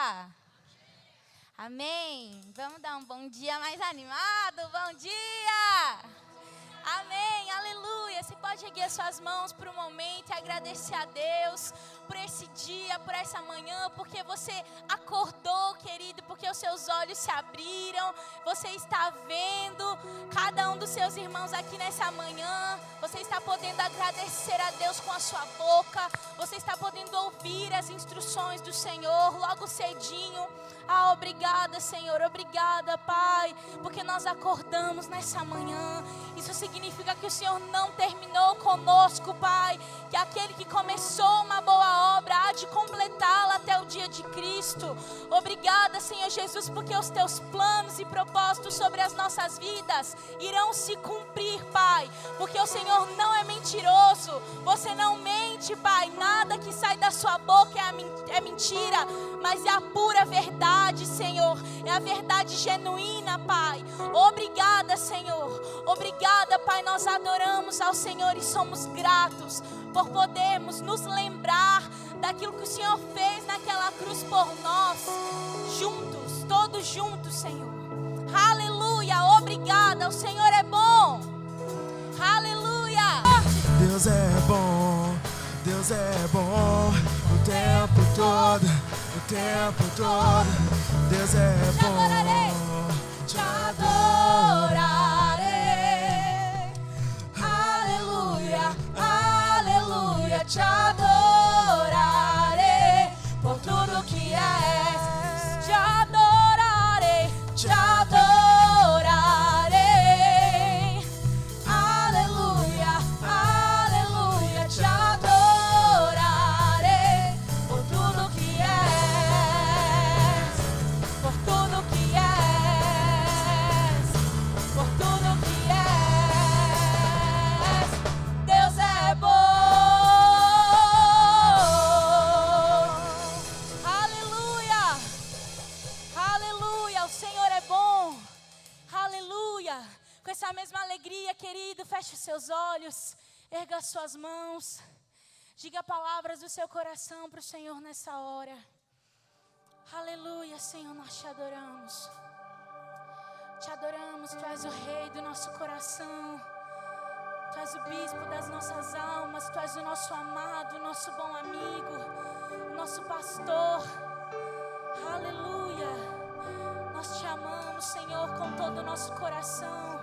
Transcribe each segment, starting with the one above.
dia! Amém! Vamos dar um bom dia mais animado. Bom dia! Amém! Aleluia! Você pode erguer suas mãos por um momento e agradecer a Deus por esse dia, por essa manhã, porque você acordou, querido, porque os seus olhos se abriram, você está vendo cada um dos seus irmãos aqui nessa manhã, você está podendo agradecer a Deus com a sua boca, você está podendo ouvir as instruções do Senhor logo cedinho. Obrigada, Senhor, obrigada, Pai, porque nós acordamos nessa manhã. Isso significa que o Senhor não terminou conosco, Pai, que aquele que começou uma boa obra há de completá-la até o dia de Cristo. Obrigada, Senhor Jesus, porque os teus planos e propósitos sobre as nossas vidas irão se cumprir, Pai, porque o Senhor não é mentiroso, você não mente, Pai, nada que sai da sua boca é mentira, mas é a pura verdade, Senhor, é a verdade genuína, Pai. Obrigada, Senhor, obrigada, Pai, nós adoramos ao Senhor e somos gratos por podermos nos lembrar daquilo que o Senhor fez naquela cruz por nós, juntos, todos juntos, Senhor. Aleluia, obrigada, o Senhor é bom. Aleluia. Deus é bom, Deus é bom, o tempo todo, o tempo todo. Deus é bom, te adorarei. Aleluia, aleluia, te adorarei por tudo que és. Te adorarei, te adorarei. Aleluia, aleluia, te adorarei por tudo que és, por tudo que és, por tudo que és. Deus é bom. Aleluia, aleluia, o Senhor é bom. Aleluia. Com essa mesma alegria, querido, feche os seus olhos, erga as suas mãos, diga palavras do seu coração para o Senhor nessa hora. Aleluia, Senhor, nós te adoramos. Te adoramos, Tu és o Rei do nosso coração. Tu és o Bispo das nossas almas. Tu és o nosso amado, o nosso bom amigo, o nosso pastor. Aleluia. Nós Te amamos, Senhor, com todo o nosso coração,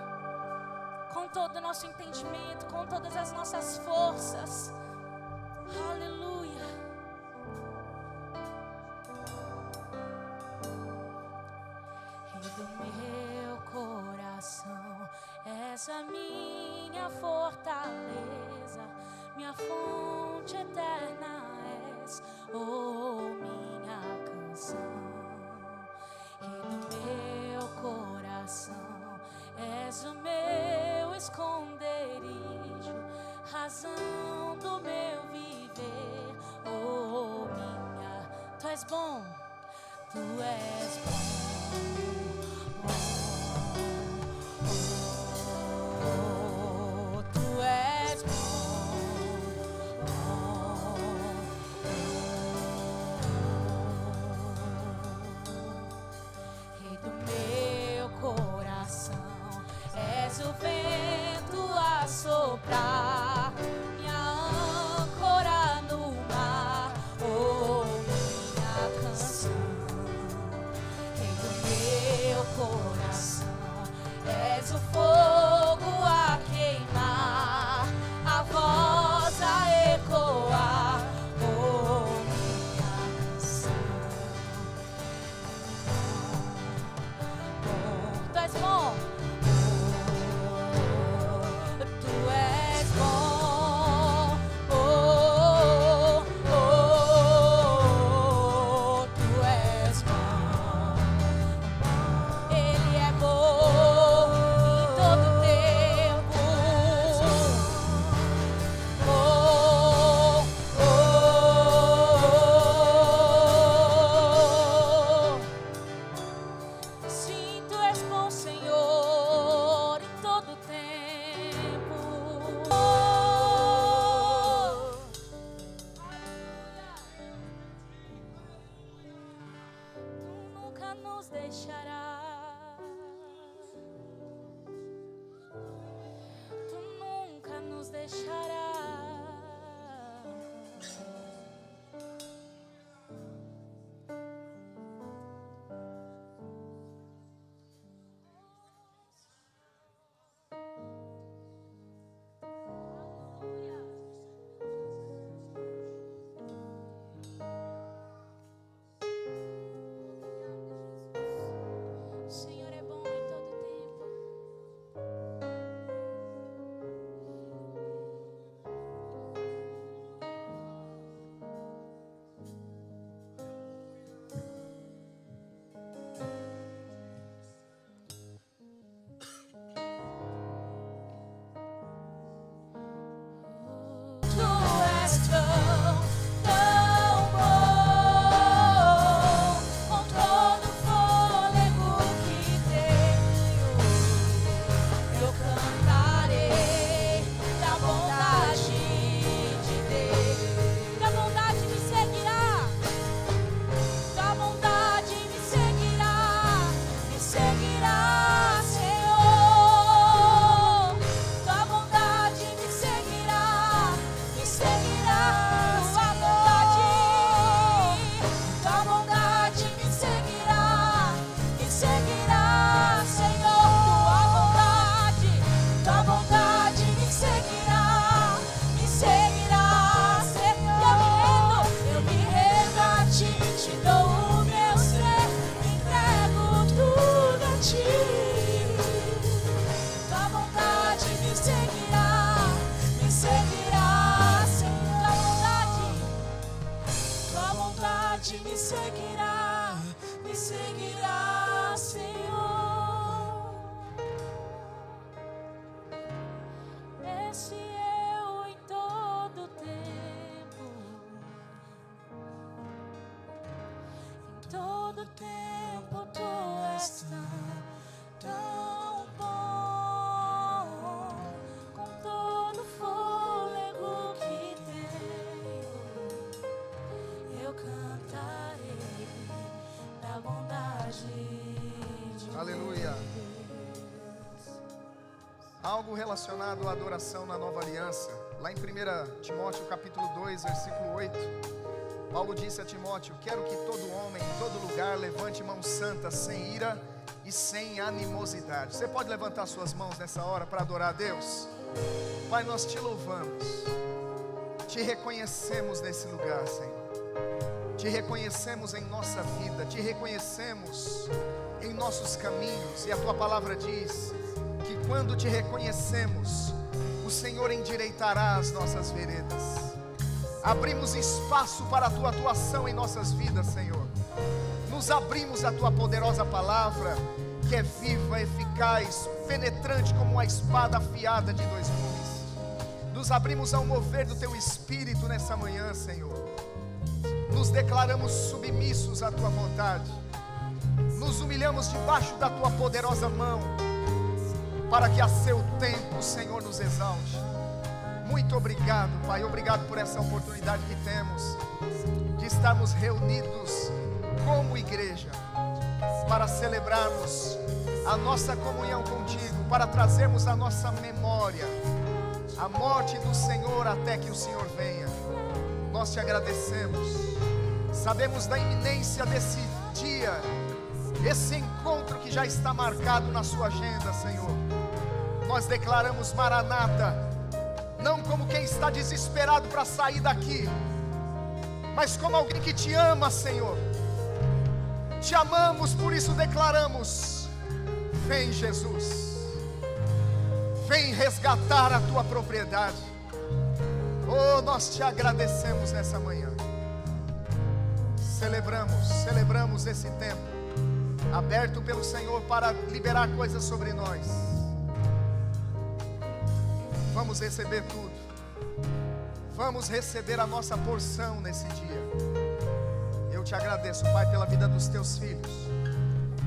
com todo o nosso entendimento, com todas as nossas forças. Aleluia. Rei do meu coração, és a minha fortaleza, minha fonte eterna és, oh minha canção. Rei do meu coração, és o meu esconderijo, razão do meu viver, oh minha. Tu és bom, Tu és bom. Tu és Rei do meu coração, és o vento a soprar, minha âncora no mar, oh minha canção. Rei do meu coração, nos deixarás. Tu nunca nos deixarás. O Senhor é bom em todo tempo. Tu és tão, tão bom, com todo o fôlego que tenho, eu cantarei da bondade de Deus. Da bondade me seguirá, da bondade me seguirá, Senhor. Da bondade me seguirá, me seguirá. Tua bondade, tua bondade me seguirá, Senhor. Tua bondade me seguirá, Senhor. Eu me rendo a ti, te dou o meu ser, entrego tudo a ti. Tua bondade me seguirá, Senhor. Tua bondade me seguirá, Senhor. Esse eu em todo tempo, em todo tempo tu és tão bom, com todo o fôlego que tenho, eu cantarei da bondade de Aleluia. Algo relacionado à adoração na nova aliança. Lá em 1 Timóteo capítulo 2, versículo 8, Paulo disse a Timóteo: quero que todo homem, em todo lugar, levante mão santa, sem ira e sem animosidade. Você pode levantar suas mãos nessa hora para adorar a Deus? Pai, nós te louvamos, te reconhecemos nesse lugar, Senhor. Te reconhecemos em nossa vida, te reconhecemos em nossos caminhos. E a tua palavra diz que quando te reconhecemos, o Senhor endireitará as nossas veredas. Abrimos espaço para a tua atuação em nossas vidas, Senhor. Nos abrimos à tua poderosa palavra, que é viva, eficaz, penetrante como uma espada afiada de dois gumes. Nos abrimos ao mover do teu Espírito nessa manhã, Senhor. Nos declaramos submissos à tua vontade. Nos humilhamos debaixo da tua poderosa mão, para que a seu tempo o Senhor nos exalte. Muito obrigado, Pai. Obrigado por essa oportunidade que temos de estarmos reunidos como igreja, para celebrarmos a nossa comunhão contigo, para trazermos a nossa memória a morte do Senhor até que o Senhor venha. Nós te agradecemos. Sabemos da iminência desse dia, esse encontro que já está marcado na sua agenda, Senhor. Nós declaramos Maranata, não como quem está desesperado para sair daqui, mas como alguém que te ama, Senhor. Te amamos, por isso declaramos: vem, Jesus, vem resgatar a tua propriedade. Oh, nós te agradecemos nessa manhã. Celebramos esse tempo aberto pelo Senhor para liberar coisas sobre nós. Vamos receber tudo. Vamos receber a nossa porção nesse dia. Eu te agradeço, Pai, pela vida dos teus filhos,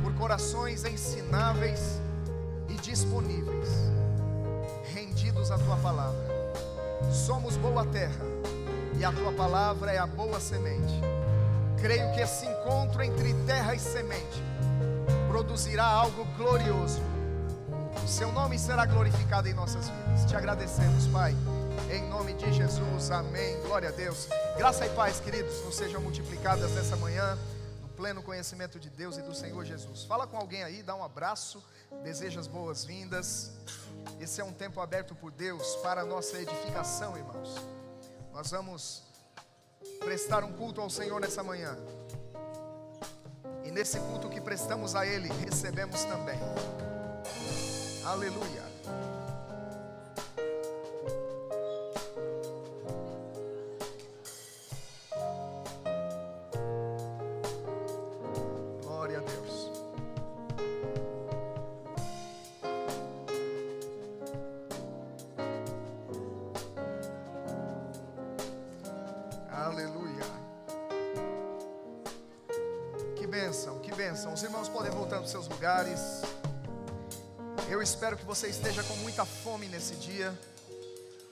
por corações ensináveis e disponíveis, rendidos à tua palavra. Somos boa terra e a tua palavra é a boa semente. Creio que esse encontro entre terra e semente produzirá algo glorioso. O seu nome será glorificado em nossas vidas. Te agradecemos, Pai, em nome de Jesus, amém, glória a Deus. Graça e paz, queridos, nos sejam multiplicadas nessa manhã, no pleno conhecimento de Deus e do Senhor Jesus. Fala com alguém aí, dá um abraço, deseja as boas-vindas. Esse é um tempo aberto por Deus para a nossa edificação, irmãos. Nós vamos prestar um culto ao Senhor nessa manhã. E nesse culto que prestamos a Ele, recebemos também. Aleluia. Glória a Deus. Aleluia. Que bênção, que bênção. Os irmãos podem voltar para os seus lugares. Eu espero que você esteja com muita fome nesse dia,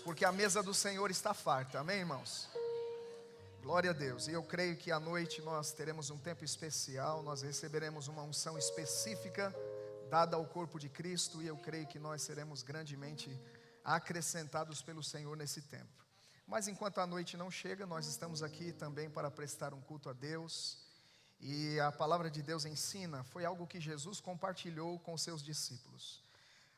porque a mesa do Senhor está farta, amém, irmãos? Glória a Deus. E eu creio que à noite nós teremos um tempo especial, nós receberemos uma unção específica dada ao corpo de Cristo, e eu creio que nós seremos grandemente acrescentados pelo Senhor nesse tempo. Mas enquanto a noite não chega, nós estamos aqui também para prestar um culto a Deus. E a palavra de Deus ensina, foi algo que Jesus compartilhou com seus discípulos.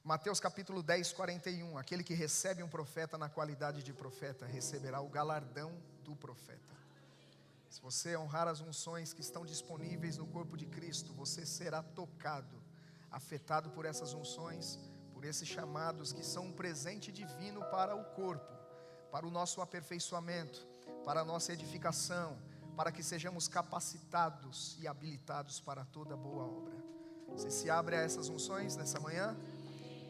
Mateus capítulo 10, 41, aquele que recebe um profeta na qualidade de profeta, receberá o galardão do profeta. Se você honrar as unções que estão disponíveis no corpo de Cristo, você será tocado, afetado por essas unções, por esses chamados que são um presente divino para o corpo, para o nosso aperfeiçoamento, para a nossa edificação, para que sejamos capacitados e habilitados para toda boa obra. Você se abre a essas unções nessa manhã?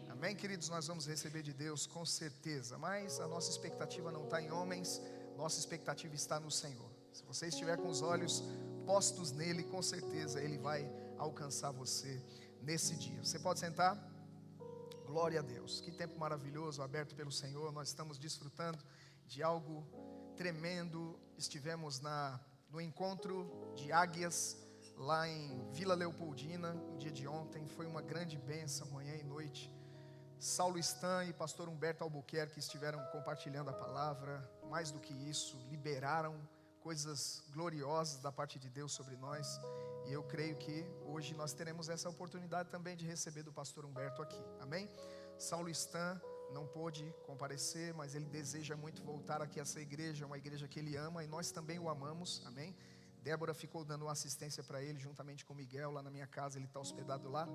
Amém, queridos? Nós vamos receber de Deus com certeza, mas a nossa expectativa não está em homens, nossa expectativa está no Senhor. Se você estiver com os olhos postos nele, com certeza Ele vai alcançar você nesse dia. Você pode sentar? Glória a Deus. Que tempo maravilhoso aberto pelo Senhor. Nós estamos desfrutando de algo tremendo. Estivemos no encontro de águias lá em Vila Leopoldina no dia de ontem. Foi uma grande bênção, manhã e noite. Saulo Stan e pastor Humberto Albuquerque estiveram compartilhando a palavra. Mais do que isso, liberaram coisas gloriosas da parte de Deus sobre nós. E eu creio que hoje nós teremos essa oportunidade também de receber do pastor Humberto aqui, amém? Saulo Stan não pôde comparecer, mas ele deseja muito voltar aqui a essa igreja, uma igreja que ele ama, e nós também o amamos, amém? Débora ficou dando uma assistência para ele, juntamente com Miguel, lá na minha casa. Ele está hospedado lá,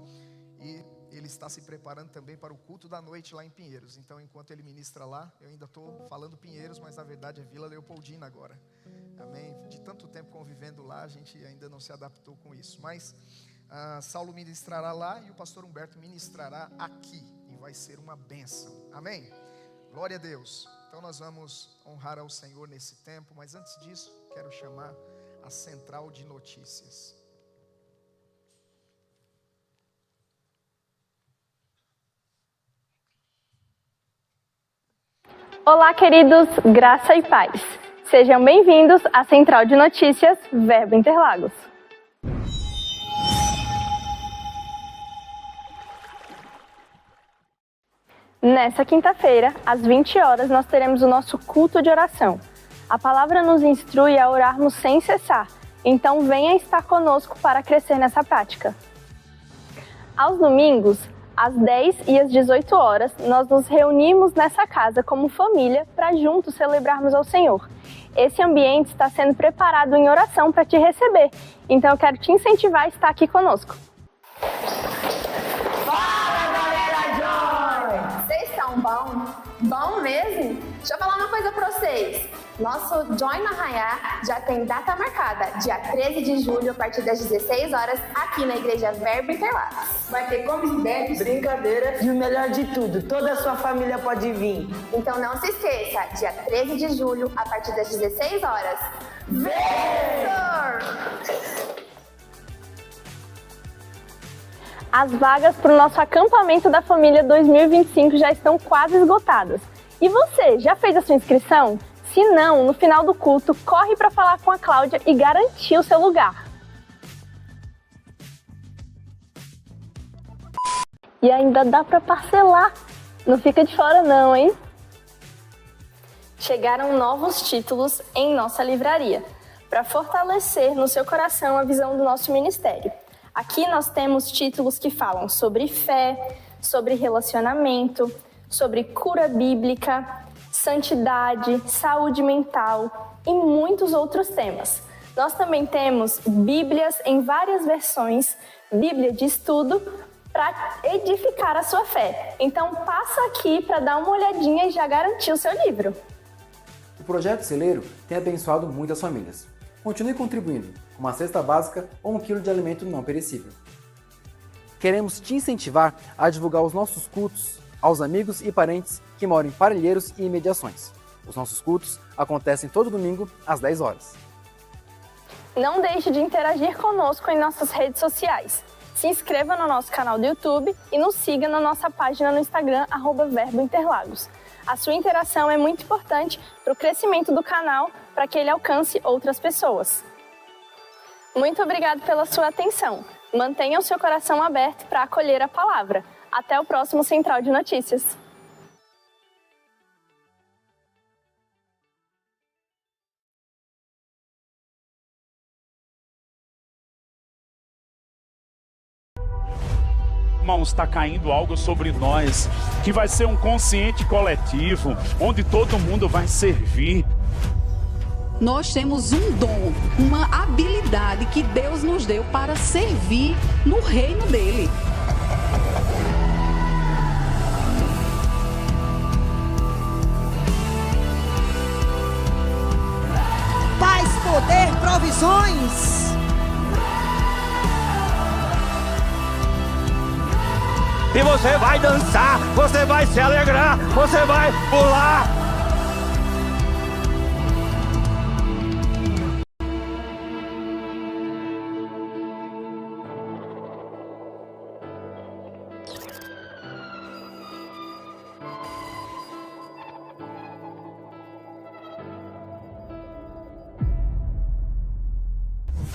e ele está se preparando também para o culto da noite lá em Pinheiros. Então, enquanto ele ministra lá, eu ainda estou falando Pinheiros, mas na verdade é Vila Leopoldina agora, amém? De tanto tempo convivendo lá, a gente ainda não se adaptou com isso, mas Saulo ministrará lá, e o pastor Humberto ministrará aqui, e vai ser uma bênção, amém? Glória a Deus. Então nós vamos honrar ao Senhor nesse tempo, mas antes disso, quero chamar a central de notícias. Olá, queridos, graça e paz. Sejam bem-vindos à Central de Notícias Verbo Interlagos. Nessa quinta-feira, às 20 horas, nós teremos o nosso culto de oração. A palavra nos instrui a orarmos sem cessar, então venha estar conosco para crescer nessa prática. Aos domingos, às 10 e às 18 horas, nós nos reunimos nessa casa como família para juntos celebrarmos ao Senhor. Esse ambiente está sendo preparado em oração para te receber, então eu quero te incentivar a estar aqui conosco. Fala, galera Joy! Vocês estão bom? Bom mesmo? Deixa eu falar uma coisa para vocês. Nosso Joy no Arraiá já tem data marcada, dia 13 de julho, a partir das 16 horas, aqui na Igreja Verbo Interlagos. Vai ter comes e bebes, brincadeiras e o melhor de tudo, toda a sua família pode vir. Então não se esqueça, dia 13 de julho, a partir das 16 horas. Vem! As vagas para o nosso acampamento da família 2025 já estão quase esgotadas. E você, já fez a sua inscrição? Se não, no final do culto, corre para falar com a Cláudia e garantir o seu lugar. E ainda dá para parcelar. Não fica de fora não, hein? Chegaram novos títulos em nossa livraria, para fortalecer no seu coração a visão do nosso ministério. Aqui nós temos títulos que falam sobre fé, sobre relacionamento, sobre cura bíblica, santidade, saúde mental e muitos outros temas. Nós também temos Bíblias em várias versões, Bíblia de estudo, para edificar a sua fé. Então passa aqui para dar uma olhadinha e já garantir o seu livro. O Projeto Celeiro tem abençoado muitas famílias. Continue contribuindo com uma cesta básica ou 1 quilo de alimento não perecível. Queremos te incentivar a divulgar os nossos cultos aos amigos e parentes que moram em Parelheiros e imediações. Os nossos cultos acontecem todo domingo às 10 horas. Não deixe de interagir conosco em nossas redes sociais. Se inscreva no nosso canal do YouTube e nos siga na nossa página no Instagram, @verbointerlagos. A sua interação é muito importante para o crescimento do canal, para que ele alcance outras pessoas. Muito obrigado pela sua atenção. Mantenha o seu coração aberto para acolher a palavra. Até o próximo Central de Notícias. Irmãos, está caindo algo sobre nós que vai ser um consciente coletivo, onde todo mundo vai servir. Nós temos um dom, uma habilidade que Deus nos deu para servir no reino dele. Paz, poder, provisões. E você vai dançar, você vai se alegrar, você vai pular.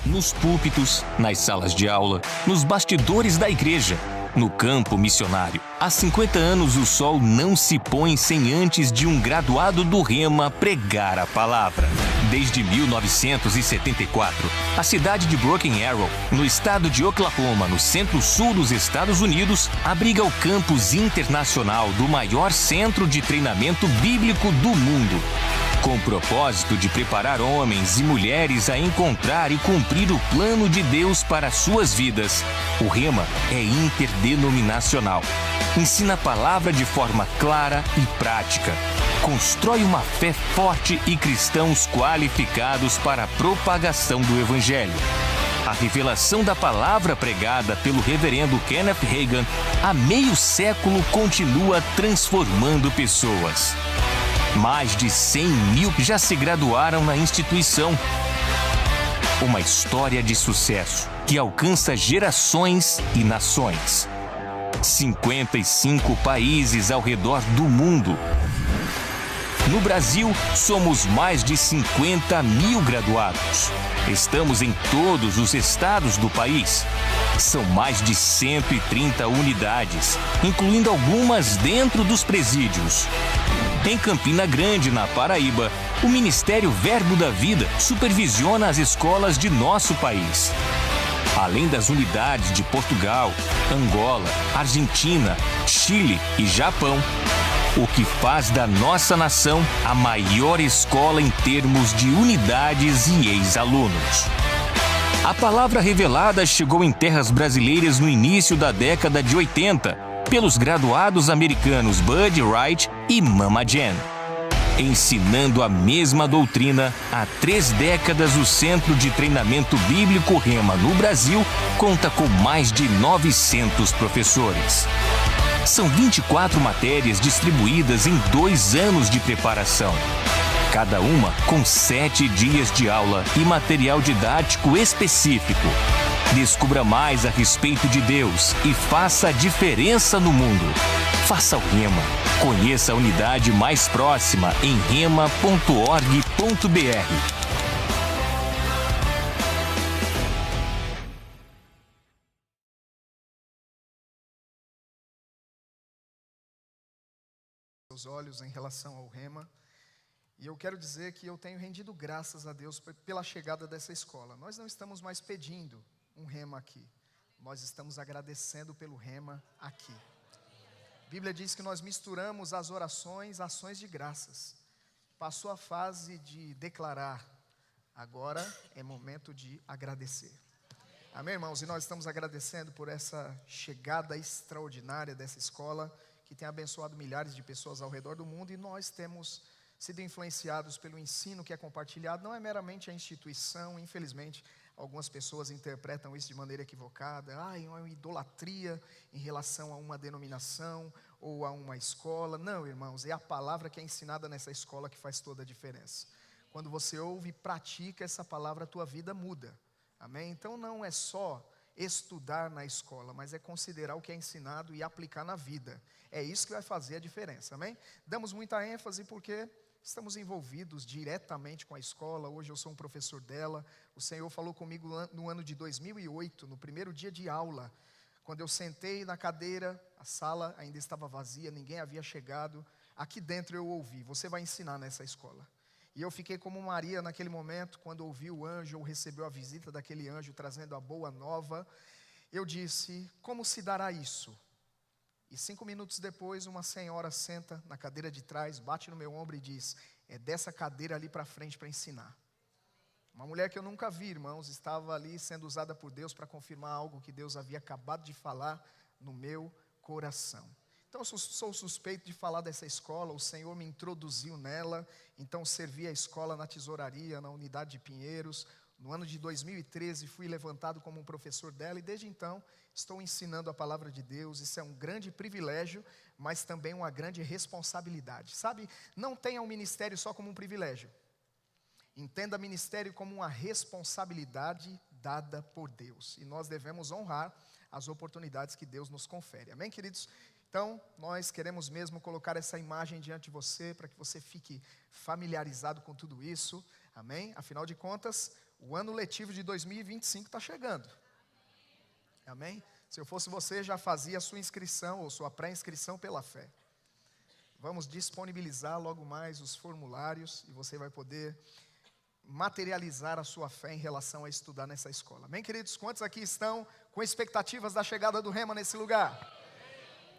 Nos púlpitos, nas salas de aula, nos bastidores da igreja, no campo missionário. Há 50 anos o sol não se põe sem antes de um graduado do Rema pregar a palavra. Desde 1974, a cidade de Broken Arrow, no estado de Oklahoma, no centro-sul dos Estados Unidos, abriga o campus internacional do maior centro de treinamento bíblico do mundo. Com o propósito de preparar homens e mulheres a encontrar e cumprir o plano de Deus para suas vidas, o Rema é interdenominacional. Ensina a palavra de forma clara e prática. Constrói uma fé forte e cristãos qualificados para a propagação do Evangelho. A revelação da palavra pregada pelo reverendo Kenneth Hagin há meio século continua transformando pessoas. Mais de 100 mil já se graduaram na instituição. Uma história de sucesso que alcança gerações e nações. 55 países ao redor do mundo. No Brasil, somos mais de 50 mil graduados. Estamos em todos os estados do país. São mais de 130 unidades, incluindo algumas dentro dos presídios. Em Campina Grande, na Paraíba, o Ministério Verbo da Vida supervisiona as escolas de nosso país. Além das unidades de Portugal, Angola, Argentina, Chile e Japão, o que faz da nossa nação a maior escola em termos de unidades e ex-alunos. A palavra revelada chegou em terras brasileiras no início da década de 80, pelos graduados americanos Bud Wright e Mama Jen. Ensinando a mesma doutrina, há 3 décadas o Centro de Treinamento Bíblico Rema no Brasil conta com mais de 900 professores. São 24 matérias distribuídas em 2 anos de preparação. Cada uma com 7 dias de aula e material didático específico. Descubra mais a respeito de Deus e faça a diferença no mundo. Faça o Rema. Conheça a unidade mais próxima em rema.org.br. seus olhos em relação ao Rema. E eu quero dizer que eu tenho rendido graças a Deus pela chegada dessa escola. Nós não estamos mais pedindo um Rema aqui. Nós estamos agradecendo pelo Rema aqui. A Bíblia diz que nós misturamos as orações, ações de graças. Passou a fase de declarar. Agora é momento de agradecer. Amém, irmãos? E nós estamos agradecendo por essa chegada extraordinária dessa escola, que tem abençoado milhares de pessoas ao redor do mundo, e nós temos sido influenciados pelo ensino que é compartilhado. Não é meramente a instituição, infelizmente, algumas pessoas interpretam isso de maneira equivocada. É uma idolatria em relação a uma denominação ou a uma escola. Não, irmãos, é a palavra que é ensinada nessa escola que faz toda a diferença. Quando você ouve e pratica essa palavra, a tua vida muda. Amém? Então não é só estudar na escola, mas é considerar o que é ensinado e aplicar na vida. É isso que vai fazer a diferença. Amém? Damos muita ênfase porque estamos envolvidos diretamente com a escola. Hoje eu sou um professor dela. O Senhor falou comigo no ano de 2008, no primeiro dia de aula. Quando eu sentei na cadeira, a sala ainda estava vazia, ninguém havia chegado. Aqui dentro eu ouvi: você vai ensinar nessa escola. E eu fiquei como Maria naquele momento, quando ouvi o anjo, ou recebeu a visita daquele anjo trazendo a boa nova. Eu disse: como se dará isso? E 5 minutos depois, uma senhora senta na cadeira de trás, bate no meu ombro e diz: é dessa cadeira ali para frente para ensinar. Uma mulher que eu nunca vi, irmãos, estava ali sendo usada por Deus para confirmar algo que Deus havia acabado de falar no meu coração. Então eu sou suspeito de falar dessa escola. O Senhor me introduziu nela. Então servi a escola na tesouraria, na unidade de Pinheiros. No ano de 2013 fui levantado como um professor dela, e desde então estou ensinando a palavra de Deus. Isso é um grande privilégio, mas também uma grande responsabilidade. Sabe, não tenha o ministério só como um privilégio. Entenda ministério como uma responsabilidade dada por Deus. E nós devemos honrar as oportunidades que Deus nos confere. Amém, queridos? Então, nós queremos mesmo colocar essa imagem diante de você, para que você fique familiarizado com tudo isso. Amém? Afinal de contas, o ano letivo de 2025 está chegando. Amém? Se eu fosse você, já fazia a sua inscrição ou sua pré-inscrição pela fé. Vamos disponibilizar logo mais os formulários e você vai poder materializar a sua fé em relação a estudar nessa escola. Amém, queridos? Quantos aqui estão com expectativas da chegada do Rema nesse lugar?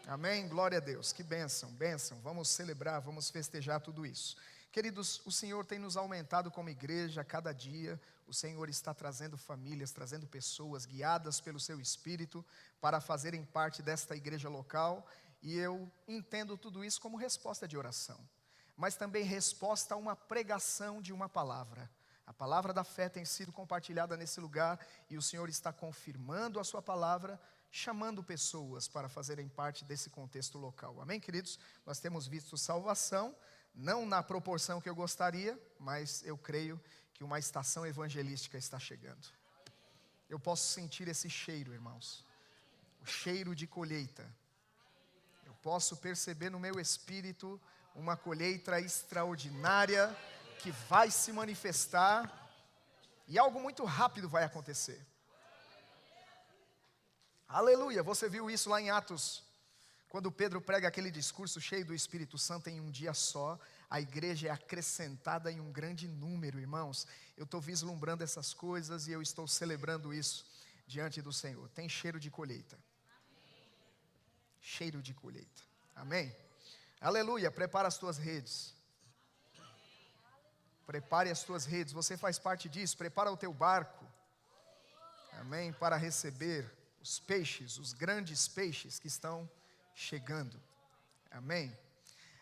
Amém? Glória a Deus. Que bênção, bênção. Vamos celebrar, vamos festejar tudo isso. Queridos, o Senhor tem nos aumentado como igreja a cada dia. O Senhor está trazendo famílias, trazendo pessoas guiadas pelo seu Espírito para fazerem parte desta igreja local. E eu entendo tudo isso como resposta de oração, mas também resposta a uma pregação de uma palavra. A palavra da fé tem sido compartilhada nesse lugar e o Senhor está confirmando a sua palavra, chamando pessoas para fazerem parte desse contexto local. Amém, queridos? Nós temos visto salvação, não na proporção que eu gostaria, mas eu creio que uma estação evangelística está chegando. Eu posso sentir esse cheiro, irmãos, o cheiro de colheita. Eu posso perceber no meu espírito uma colheita extraordinária que vai se manifestar e algo muito rápido vai acontecer. Aleluia, você viu isso lá em Atos, quando Pedro prega aquele discurso cheio do Espírito Santo em um dia só, a igreja é acrescentada em um grande número, irmãos. Eu estou vislumbrando essas coisas e eu estou celebrando isso diante do Senhor. Tem cheiro de colheita. Cheiro de colheita. Amém? Aleluia, prepara as tuas redes. Prepare as tuas redes, você faz parte disso. Prepara o teu barco. Amém? Para receber os peixes, os grandes peixes que estão chegando. Amém?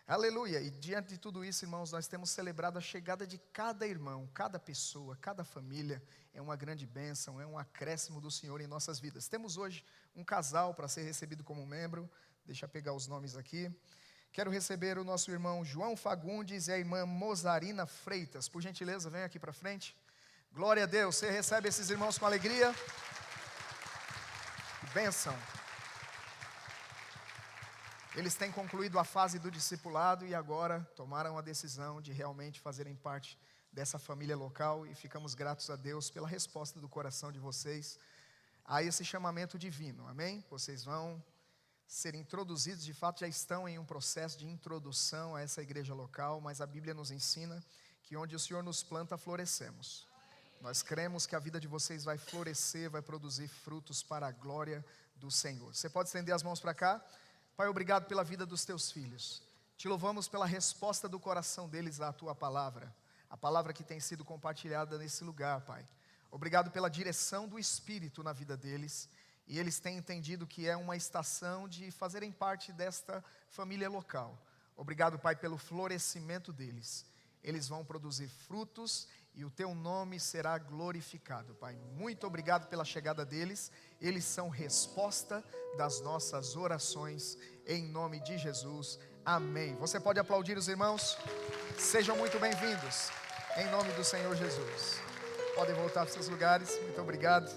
Aleluia. E diante de tudo isso, irmãos, nós temos celebrado a chegada de cada irmão, cada pessoa, cada família. É uma grande bênção, é um acréscimo do Senhor em nossas vidas. Temos hoje um casal para ser recebido como membro. Deixa eu pegar os nomes aqui. Quero receber o nosso irmão João Fagundes e a irmã Mozarina Freitas. Por gentileza, vem aqui para frente. Glória a Deus. Você recebe esses irmãos com alegria? Que bênção. Eles têm concluído a fase do discipulado e agora tomaram a decisão de realmente fazerem parte dessa família local. E ficamos gratos a Deus pela resposta do coração de vocês a esse chamamento divino. Amém? Vocês vão serem introduzidos, de fato já estão em um processo de introdução a essa igreja local, mas a Bíblia nos ensina que onde o Senhor nos planta, florescemos. Nós cremos que a vida de vocês vai florescer, vai produzir frutos para a glória do Senhor. Você pode estender as mãos para cá? Pai, obrigado pela vida dos teus filhos. Te louvamos pela resposta do coração deles à tua palavra, a palavra que tem sido compartilhada nesse lugar, Pai. Obrigado pela direção do Espírito na vida deles, e eles têm entendido que é uma estação de fazerem parte desta família local. Obrigado, Pai, pelo florescimento deles. Eles vão produzir frutos e o teu nome será glorificado, Pai. Muito obrigado pela chegada deles. Eles são resposta das nossas orações, em nome de Jesus. Amém. Você pode aplaudir os irmãos? Sejam muito bem-vindos, em nome do Senhor Jesus. Podem voltar para os seus lugares. Muito obrigado.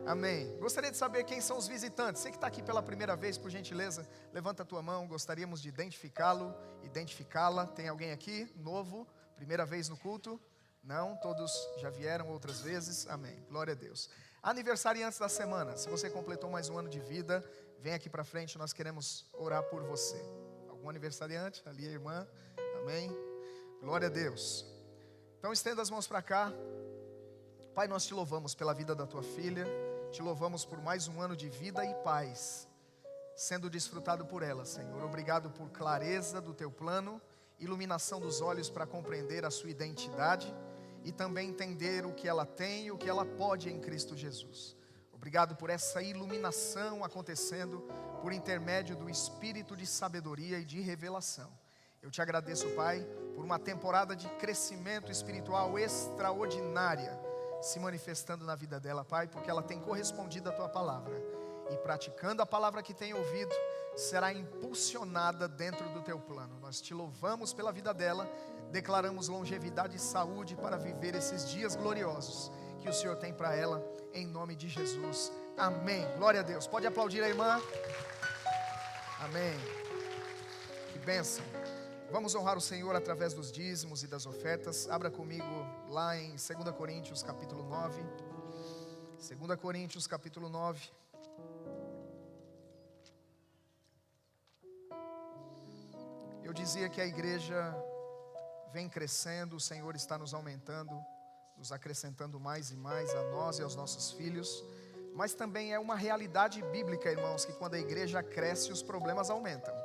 Amém. Gostaria de saber quem são os visitantes. Você que está aqui pela primeira vez, por gentileza, levanta a tua mão. Gostaríamos de identificá-lo, identificá-la. Tem alguém aqui, novo, primeira vez no culto? Não, todos já vieram outras vezes. Amém. Glória a Deus. Aniversariantes da semana. Se você completou mais um ano de vida, vem aqui para frente, nós queremos orar por você. Algum aniversariante? Ali a irmã. Amém. Glória a Deus. Então estenda as mãos para cá. Pai, nós te louvamos pela vida da tua filha. Te louvamos por mais um ano de vida e paz sendo desfrutado por ela, Senhor. Obrigado por clareza do teu plano, iluminação dos olhos para compreender a sua identidade e também entender o que ela tem e o que ela pode em Cristo Jesus. Obrigado por essa iluminação acontecendo por intermédio do Espírito de sabedoria e de revelação. Eu te agradeço, Pai, por uma temporada de crescimento espiritual extraordinária se manifestando na vida dela, Pai, porque ela tem correspondido à tua palavra e praticando a palavra que tem ouvido, será impulsionada dentro do teu plano. Nós te louvamos pela vida dela, declaramos longevidade e saúde para viver esses dias gloriosos que o Senhor tem para ela, em nome de Jesus. Amém. Glória a Deus. Pode aplaudir a irmã. Amém. Que bênção. Vamos honrar o Senhor através dos dízimos e das ofertas. Abra comigo lá em 2 Coríntios capítulo 9. 2 Coríntios capítulo 9. Eu dizia que a igreja vem crescendo, o Senhor está nos aumentando, nos acrescentando mais e mais a nós e aos nossos filhos. Mas também é uma realidade bíblica, irmãos, que quando a igreja cresce, os problemas aumentam.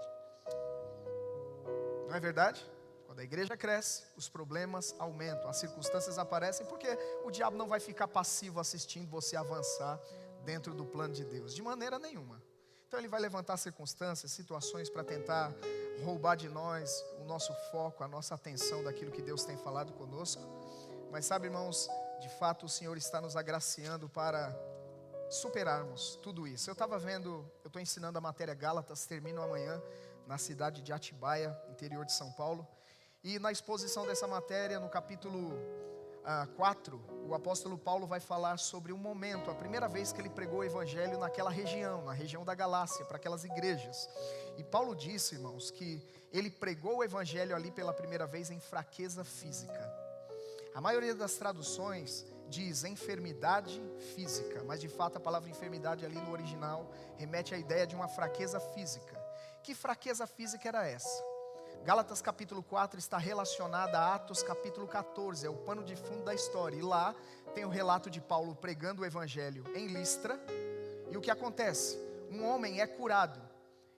Não é verdade? Quando a igreja cresce, os problemas aumentam, as circunstâncias aparecem, porque o diabo não vai ficar passivo assistindo você avançar dentro do plano de Deus, de maneira nenhuma. Então ele vai levantar circunstâncias, situações para tentar roubar de nós o nosso foco, a nossa atenção daquilo que Deus tem falado conosco. Mas sabe, irmãos, de fato o Senhor está nos agraciando para superarmos tudo isso. Eu estou ensinando a matéria Gálatas, termino amanhã na cidade de Atibaia, interior de São Paulo. E na exposição dessa matéria, no capítulo 4, o apóstolo Paulo vai falar sobre um momento, a primeira vez que ele pregou o evangelho naquela região, na região da Galácia, para aquelas igrejas. E Paulo disse, irmãos, que ele pregou o evangelho ali pela primeira vez em fraqueza física. A maioria das traduções diz enfermidade física, mas de fato a palavra enfermidade ali no original remete à ideia de uma fraqueza física. Que fraqueza física era essa? Gálatas capítulo 4 está relacionada a Atos capítulo 14, é o pano de fundo da história. E lá tem o relato de Paulo pregando o evangelho em Listra. E o que acontece? Um homem é curado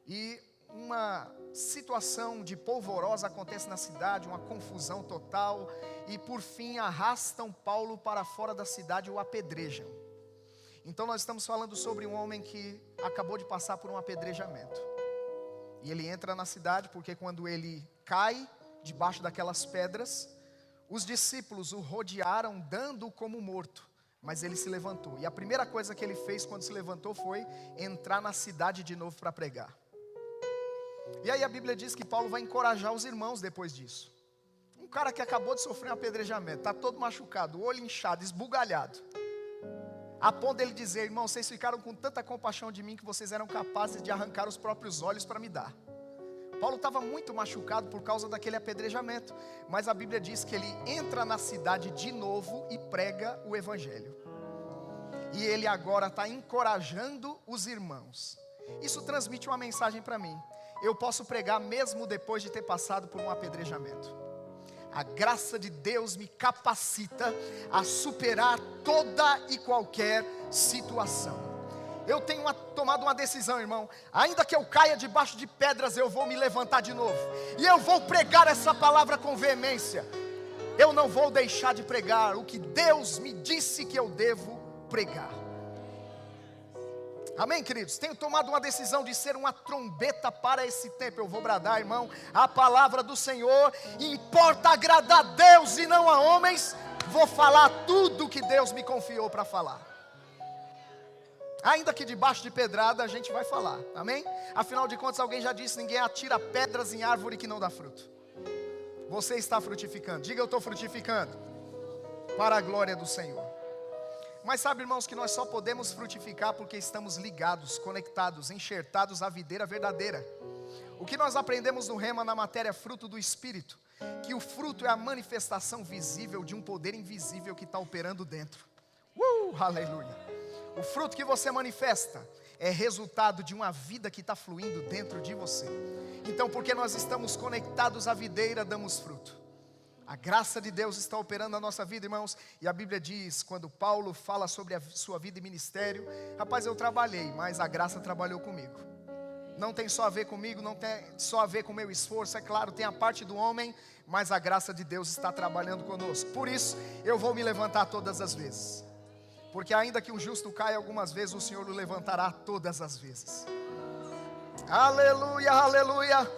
e uma situação de polvorosa acontece na cidade, uma confusão total. E por fim arrastam Paulo para fora da cidade e o apedrejam. Então nós estamos falando sobre um homem que acabou de passar por um apedrejamento. E ele entra na cidade porque quando ele cai debaixo daquelas pedras, os discípulos o rodearam dando-o como morto. Mas ele se levantou. E a primeira coisa que ele fez quando se levantou foi entrar na cidade de novo para pregar. E aí a Bíblia diz que Paulo vai encorajar os irmãos depois disso. Um cara que acabou de sofrer um apedrejamento, está todo machucado, o olho inchado, esbugalhado. A ponto dele dizer, irmão, vocês ficaram com tanta compaixão de mim que vocês eram capazes de arrancar os próprios olhos para me dar. Paulo estava muito machucado por causa daquele apedrejamento. Mas a Bíblia diz que ele entra na cidade de novo e prega o evangelho. E ele agora está encorajando os irmãos. Isso transmite uma mensagem para mim. Eu posso pregar mesmo depois de ter passado por um apedrejamento. A graça de Deus me capacita a superar toda e qualquer situação. Eu tenho tomado uma decisão, irmão. Ainda que eu caia debaixo de pedras, eu vou me levantar de novo. E eu vou pregar essa palavra com veemência. Eu não vou deixar de pregar o que Deus me disse que eu devo pregar. Amém, queridos? Tenho tomado uma decisão de ser uma trombeta para esse tempo. Eu vou bradar, irmão, a palavra do Senhor. Importa agradar a Deus e não a homens. Vou falar tudo que Deus me confiou para falar. Ainda que debaixo de pedrada a gente vai falar, amém? Afinal de contas, alguém já disse: ninguém atira pedras em árvore que não dá fruto. Você está frutificando. Diga: eu estou frutificando, para a glória do Senhor. Mas sabe, irmãos, que nós só podemos frutificar porque estamos ligados, conectados, enxertados à videira verdadeira. O que nós aprendemos no Rema, na matéria fruto do Espírito, que o fruto é a manifestação visível de um poder invisível que está operando dentro. Aleluia! O fruto que você manifesta é resultado de uma vida que está fluindo dentro de você. Então, porque nós estamos conectados à videira, damos fruto. A graça de Deus está operando na nossa vida, irmãos. E a Bíblia diz, quando Paulo fala sobre a sua vida e ministério: rapaz, eu trabalhei, mas a graça trabalhou comigo. Não tem só a ver comigo, não tem só a ver com o meu esforço. É claro, tem a parte do homem, mas a graça de Deus está trabalhando conosco. Por isso, eu vou me levantar todas as vezes. Porque ainda que o justo caia algumas vezes, o Senhor o levantará todas as vezes. Aleluia, aleluia.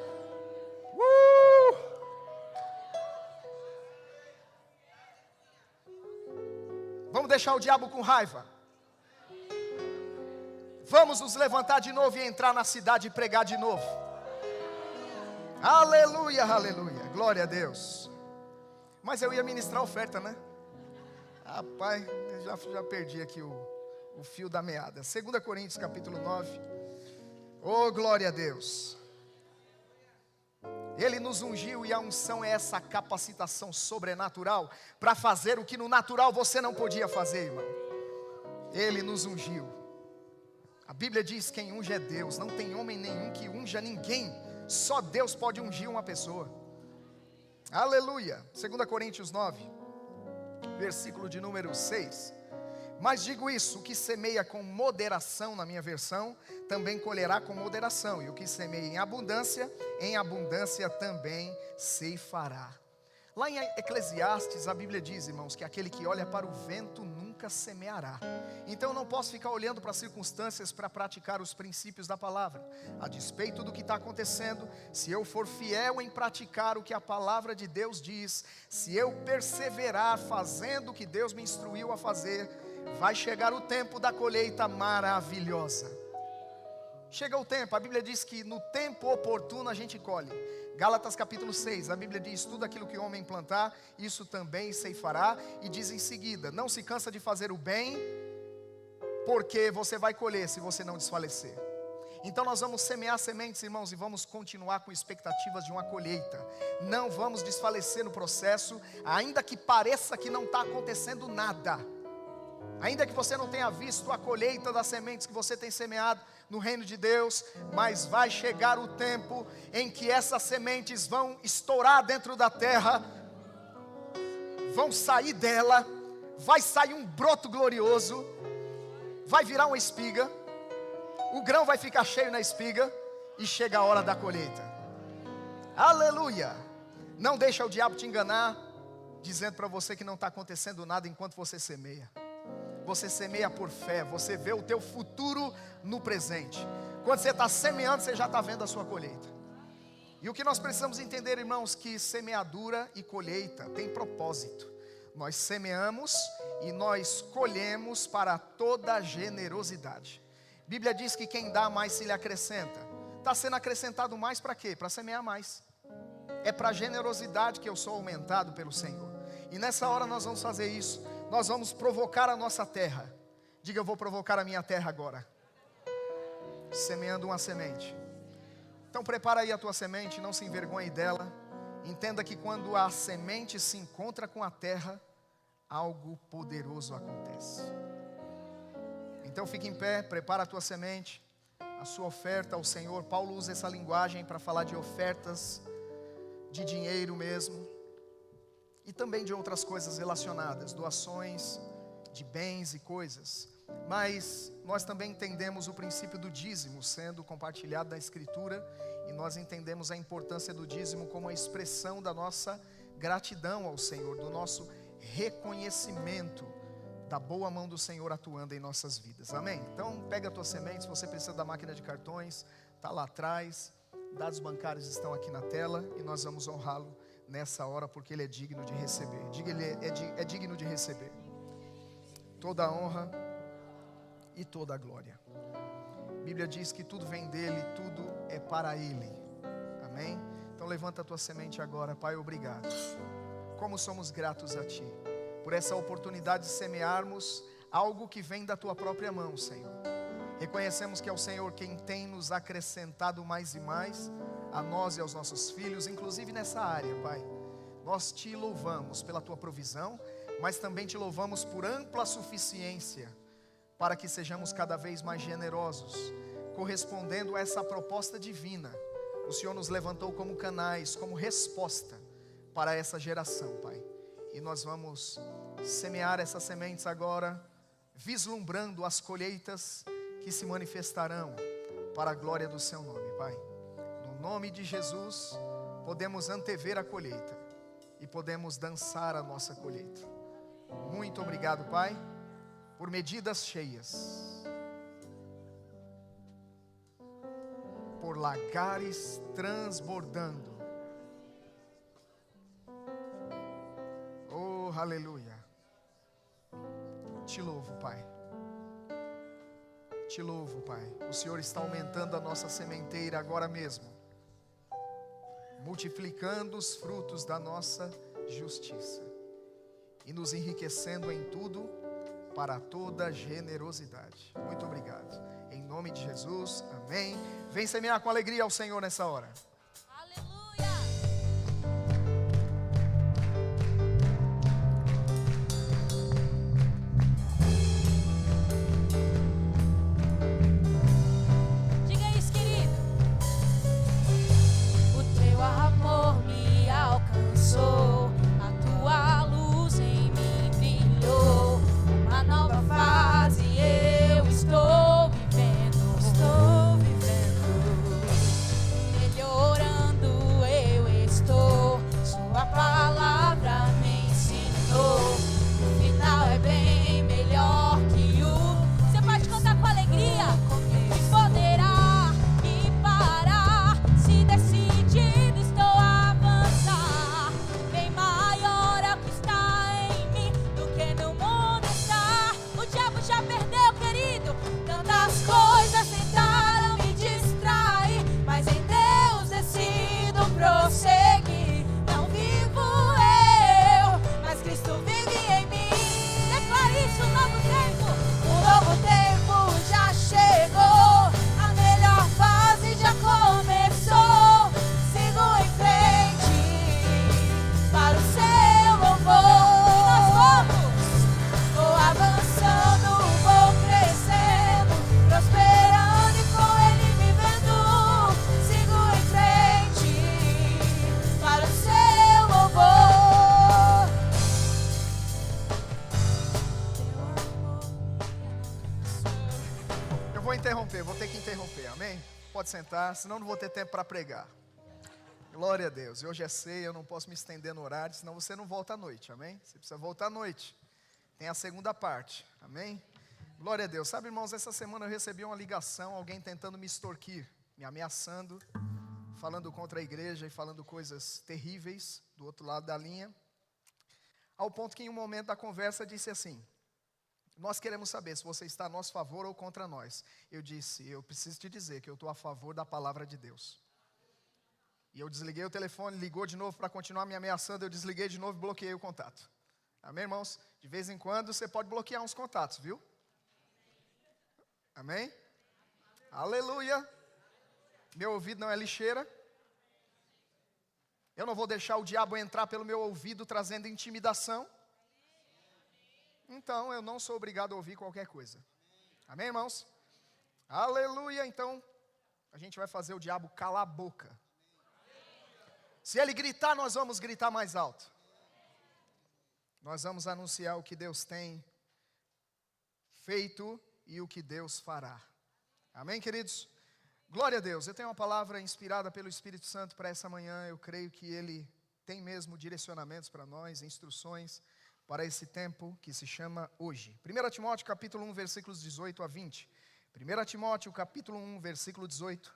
Vamos deixar o diabo com raiva. Vamos nos levantar de novo e entrar na cidade e pregar de novo. Aleluia, aleluia. Glória a Deus. Mas eu ia ministrar a oferta, né? Rapaz, eu já perdi aqui o fio da meada. 2 Coríntios capítulo 9. Oh, glória a Deus. Ele nos ungiu, e a unção é essa capacitação sobrenatural para fazer o que no natural você não podia fazer, irmão. Ele nos ungiu. A Bíblia diz: quem unge é Deus. Não tem homem nenhum que unja ninguém. Só Deus pode ungir uma pessoa. Aleluia. 2 Coríntios 9, versículo de número 6. Mas digo isso: o que semeia com moderação, na minha versão, também colherá com moderação. E o que semeia em abundância também ceifará. Lá em Eclesiastes, a Bíblia diz, irmãos, que aquele que olha para o vento nunca semeará. Então eu não posso ficar olhando para as circunstâncias para praticar os princípios da palavra. A despeito do que está acontecendo, se eu for fiel em praticar o que a palavra de Deus diz, se eu perseverar fazendo o que Deus me instruiu a fazer, vai chegar o tempo da colheita maravilhosa. Chega o tempo, a Bíblia diz que no tempo oportuno a gente colhe. Gálatas capítulo 6, a Bíblia diz: tudo aquilo que o homem plantar, isso também ceifará. E diz em seguida: não se cansa de fazer o bem, porque você vai colher se você não desfalecer. Então nós vamos semear sementes, irmãos, e vamos continuar com expectativas de uma colheita. Não vamos desfalecer no processo, ainda que pareça que não está acontecendo nada. Ainda que você não tenha visto a colheita das sementes que você tem semeado no reino de Deus, mas vai chegar o tempo em que essas sementes vão estourar dentro da terra, vão sair dela, vai sair um broto glorioso, vai virar uma espiga, o grão vai ficar cheio na espiga e chega a hora da colheita. Aleluia! Não deixa o diabo te enganar, dizendo para você que não está acontecendo nada enquanto você semeia. Você semeia por fé, você vê o teu futuro no presente. Quando você está semeando, você já está vendo a sua colheita. E o que nós precisamos entender, irmãos, que semeadura e colheita tem propósito. Nós semeamos e nós colhemos para toda generosidade. A Bíblia diz que quem dá mais se lhe acrescenta. Está sendo acrescentado mais para quê? Para semear mais. É para a generosidade que eu sou aumentado pelo Senhor. E nessa hora nós vamos fazer isso. Nós vamos provocar a nossa terra. Diga: eu vou provocar a minha terra agora. Semeando uma semente. Então prepara aí a tua semente, não se envergonhe dela. Entenda que quando a semente se encontra com a terra, algo poderoso acontece. Então fique em pé, prepara a tua semente. a sua oferta ao Senhor. Paulo usa essa linguagem para falar de ofertas de dinheiro mesmo, e também de outras coisas relacionadas, doações de bens e coisas. Mas nós também entendemos o princípio do dízimo sendo compartilhado na Escritura, e nós entendemos a importância do dízimo como a expressão da nossa gratidão ao Senhor, do nosso reconhecimento da boa mão do Senhor atuando em nossas vidas. Amém? Então pega a tua semente. Se você precisa da máquina de cartões, está lá atrás. Dados bancários estão aqui na tela, e nós vamos honrá-lo nessa hora, porque Ele é digno de receber. Diga, Ele é digno de receber toda a honra e toda a glória. A Bíblia diz que tudo vem dEle, tudo é para Ele. Amém? Então levanta a tua semente agora. Pai, obrigado. Como somos gratos a Ti por essa oportunidade de semearmos algo que vem da Tua própria mão, Senhor. Reconhecemos que é o Senhor quem tem nos acrescentado mais e mais, a nós e aos nossos filhos, inclusive nessa área, Pai. Nós Te louvamos pela Tua provisão, mas também Te louvamos por ampla suficiência, para que sejamos cada vez mais generosos, correspondendo a essa proposta divina. O Senhor nos levantou como canais, como resposta para essa geração, Pai. E nós vamos semear essas sementes agora, vislumbrando as colheitas que se manifestarão para a glória do Seu nome, Pai. No nome de Jesus, podemos antever a colheita e podemos dançar a nossa colheita. Muito obrigado, Pai, por medidas cheias, por lagares transbordando. Oh, aleluia. Te louvo, Pai. Te louvo, Pai. O Senhor está aumentando a nossa sementeira agora mesmo, multiplicando os frutos da nossa justiça e nos enriquecendo em tudo para toda generosidade. Muito obrigado. Em nome de Jesus, amém. Vem semear com alegria ao Senhor nessa hora. Vou ter que interromper, amém? Pode sentar, senão não vou ter tempo para pregar. Glória a Deus. Hoje é ceia, eu não posso me estender no horário, senão você não volta à noite, amém? Você precisa voltar à noite. Tem a segunda parte, amém? Glória a Deus. Sabe, irmãos, essa semana eu recebi uma ligação, alguém tentando me extorquir, me ameaçando, falando contra a igreja e falando coisas terríveis do outro lado da linha, ao ponto que em um momento da conversa disse assim: nós queremos saber se você está a nosso favor ou contra nós. Eu disse: eu preciso te dizer que eu estou a favor da palavra de Deus. E eu desliguei o telefone, ligou de novo para continuar me ameaçando, eu desliguei de novo e bloqueei o contato. Amém, irmãos? De vez em quando você pode bloquear uns contatos, viu? Amém? Aleluia. Meu ouvido não é lixeira. Eu não vou deixar o diabo entrar pelo meu ouvido trazendo intimidação. Então eu não sou obrigado a ouvir qualquer coisa. Amém, irmãos? Aleluia, então, a gente vai fazer o diabo calar a boca. Se ele gritar, nós vamos gritar mais alto. Nós vamos anunciar o que Deus tem feito e o que Deus fará. Amém, queridos? Glória a Deus. Eu tenho uma palavra inspirada pelo Espírito Santo para essa manhã. Eu creio que Ele tem mesmo direcionamentos para nós, instruções para esse tempo que se chama hoje. 1 Timóteo capítulo 1, versículos 18 a 20. 1 Timóteo capítulo 1, versículo 18.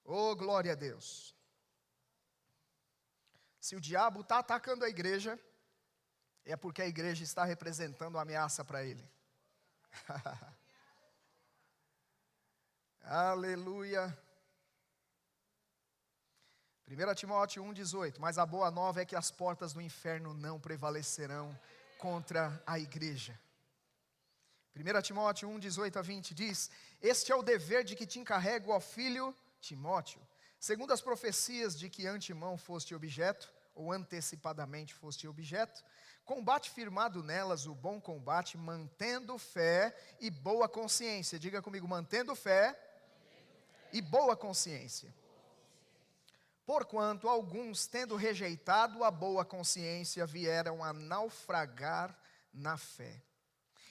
Oh, glória a Deus. Se o diabo está atacando a igreja, é porque a igreja está representando uma ameaça para ele. Aleluia. 1 Timóteo 1,18. Mas a boa nova é que as portas do inferno não prevalecerão contra a igreja. 1 Timóteo 1,18 a 20 diz: este é o dever de que te encarrego, ó filho Timóteo, segundo as profecias de que antemão foste objeto, ou antecipadamente foste objeto, combate firmado nelas o bom combate, mantendo fé e boa consciência. Diga comigo, mantendo fé e boa consciência. Porquanto alguns, tendo rejeitado a boa consciência, vieram a naufragar na fé.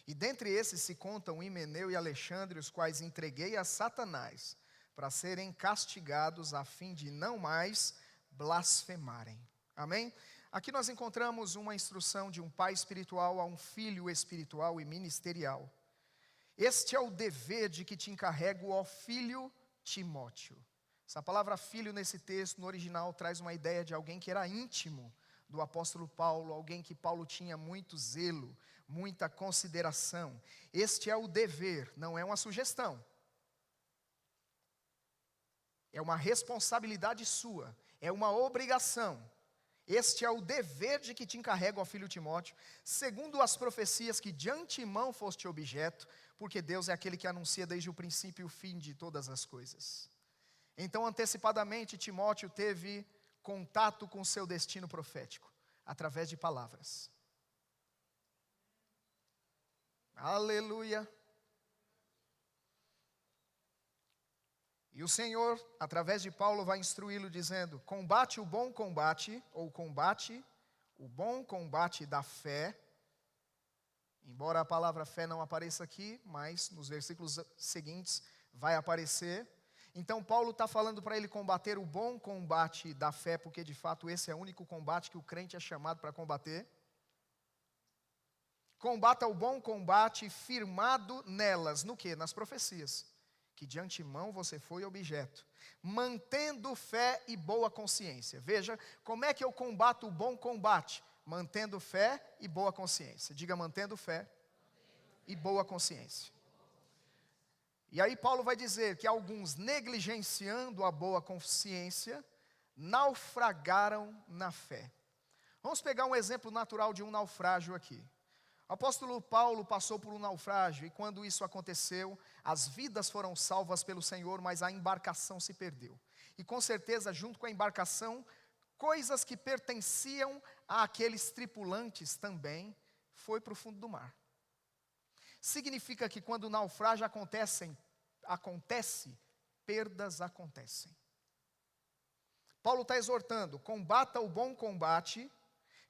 E dentre esses se contam Himeneu e Alexandre, os quais entreguei a Satanás, para serem castigados, a fim de não mais blasfemarem. Amém? Aqui nós encontramos uma instrução de um pai espiritual a um filho espiritual e ministerial. Este é o dever de que te encarrego, ó filho Timóteo. Essa palavra filho nesse texto, no original, traz uma ideia de alguém que era íntimo do apóstolo Paulo, alguém que Paulo tinha muito zelo, muita consideração. Este é o dever, não é uma sugestão. É uma responsabilidade sua, é uma obrigação. Este é o dever de que te encarrego, ó filho Timóteo, segundo as profecias que de antemão foste objeto, porque Deus é aquele que anuncia desde o princípio e o fim de todas as coisas. Então, antecipadamente, Timóteo teve contato com seu destino profético, através de palavras. Aleluia. E o Senhor, através de Paulo, vai instruí-lo dizendo: combate o bom combate, ou combate o bom combate da fé. Embora a palavra fé não apareça aqui, mas nos versículos seguintes vai aparecer. Então Paulo está falando para ele combater o bom combate da fé, porque de fato esse é o único combate que o crente é chamado para combater. Combata o bom combate firmado nelas, no quê? Nas profecias, que de antemão você foi objeto, mantendo fé e boa consciência. Veja, como é que eu combato o bom combate? Mantendo fé e boa consciência. Diga, mantendo fé e boa consciência. E aí Paulo vai dizer que alguns, negligenciando a boa consciência, naufragaram na fé. Vamos pegar um exemplo natural de um naufrágio aqui. O apóstolo Paulo passou por um naufrágio, e quando isso aconteceu, as vidas foram salvas pelo Senhor, mas a embarcação se perdeu. E com certeza, junto com a embarcação, coisas que pertenciam àqueles tripulantes também, foi para o fundo do mar. Significa que quando o naufrágio acontece, perdas acontecem. Paulo está exortando: combata o bom combate,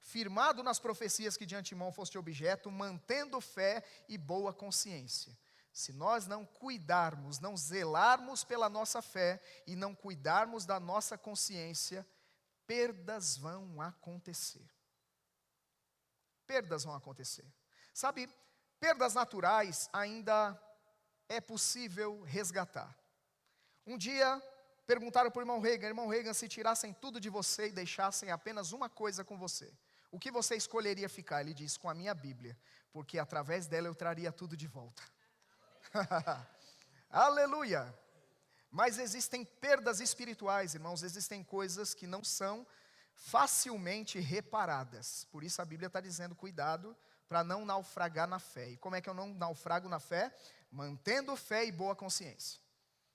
firmado nas profecias que de antemão foste objeto, mantendo fé e boa consciência. Se nós não cuidarmos, não zelarmos pela nossa fé e não cuidarmos da nossa consciência, perdas vão acontecer. Perdas vão acontecer. Sabe, perdas naturais ainda é possível resgatar. Um dia perguntaram para o irmão Reagan, se tirassem tudo de você e deixassem apenas uma coisa com você, o que você escolheria ficar? Ele disse: com a minha Bíblia, porque através dela eu traria tudo de volta. Aleluia! Mas existem perdas espirituais, irmãos, existem coisas que não são facilmente reparadas. Por isso a Bíblia está dizendo: cuidado para não naufragar na fé. E como é que eu não naufrago na fé? Mantendo fé e boa consciência.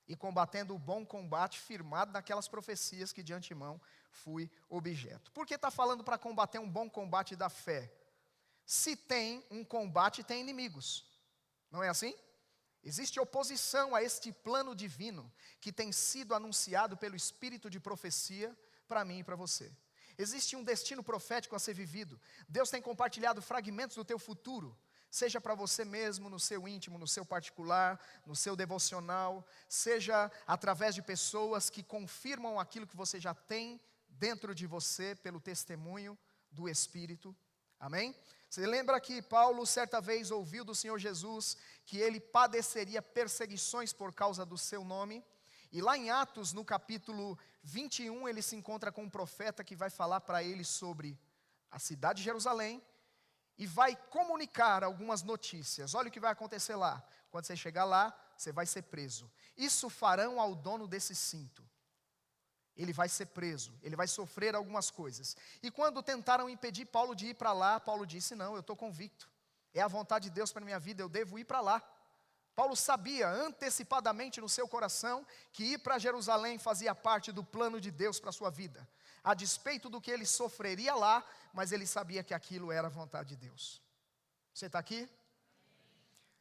E combatendo o bom combate firmado naquelas profecias que de antemão fui objeto. Por que está falando para combater um bom combate da fé? Se tem um combate, tem inimigos. Não é assim? Existe oposição a este plano divino que tem sido anunciado pelo espírito de profecia para mim e para você. Existe um destino profético a ser vivido. Deus tem compartilhado fragmentos do teu futuro, seja para você mesmo, no seu íntimo, no seu particular, no seu devocional, seja através de pessoas que confirmam aquilo que você já tem dentro de você pelo testemunho do Espírito. Amém? Você lembra que Paulo certa vez ouviu do Senhor Jesus que ele padeceria perseguições por causa do seu nome? E lá em Atos, no capítulo 21, ele se encontra com um profeta que vai falar para ele sobre a cidade de Jerusalém e vai comunicar algumas notícias. Olha o que vai acontecer lá. Quando você chegar lá, você vai ser preso. Isso farão ao dono desse cinto. Ele vai ser preso, ele vai sofrer algumas coisas. E quando tentaram impedir Paulo de ir para lá, Paulo disse, não, eu estou convicto. É a vontade de Deus para a minha vida, eu devo ir para lá. Paulo sabia antecipadamente no seu coração que ir para Jerusalém fazia parte do plano de Deus para a sua vida. A despeito do que ele sofreria lá, mas ele sabia que aquilo era a vontade de Deus. Você está aqui?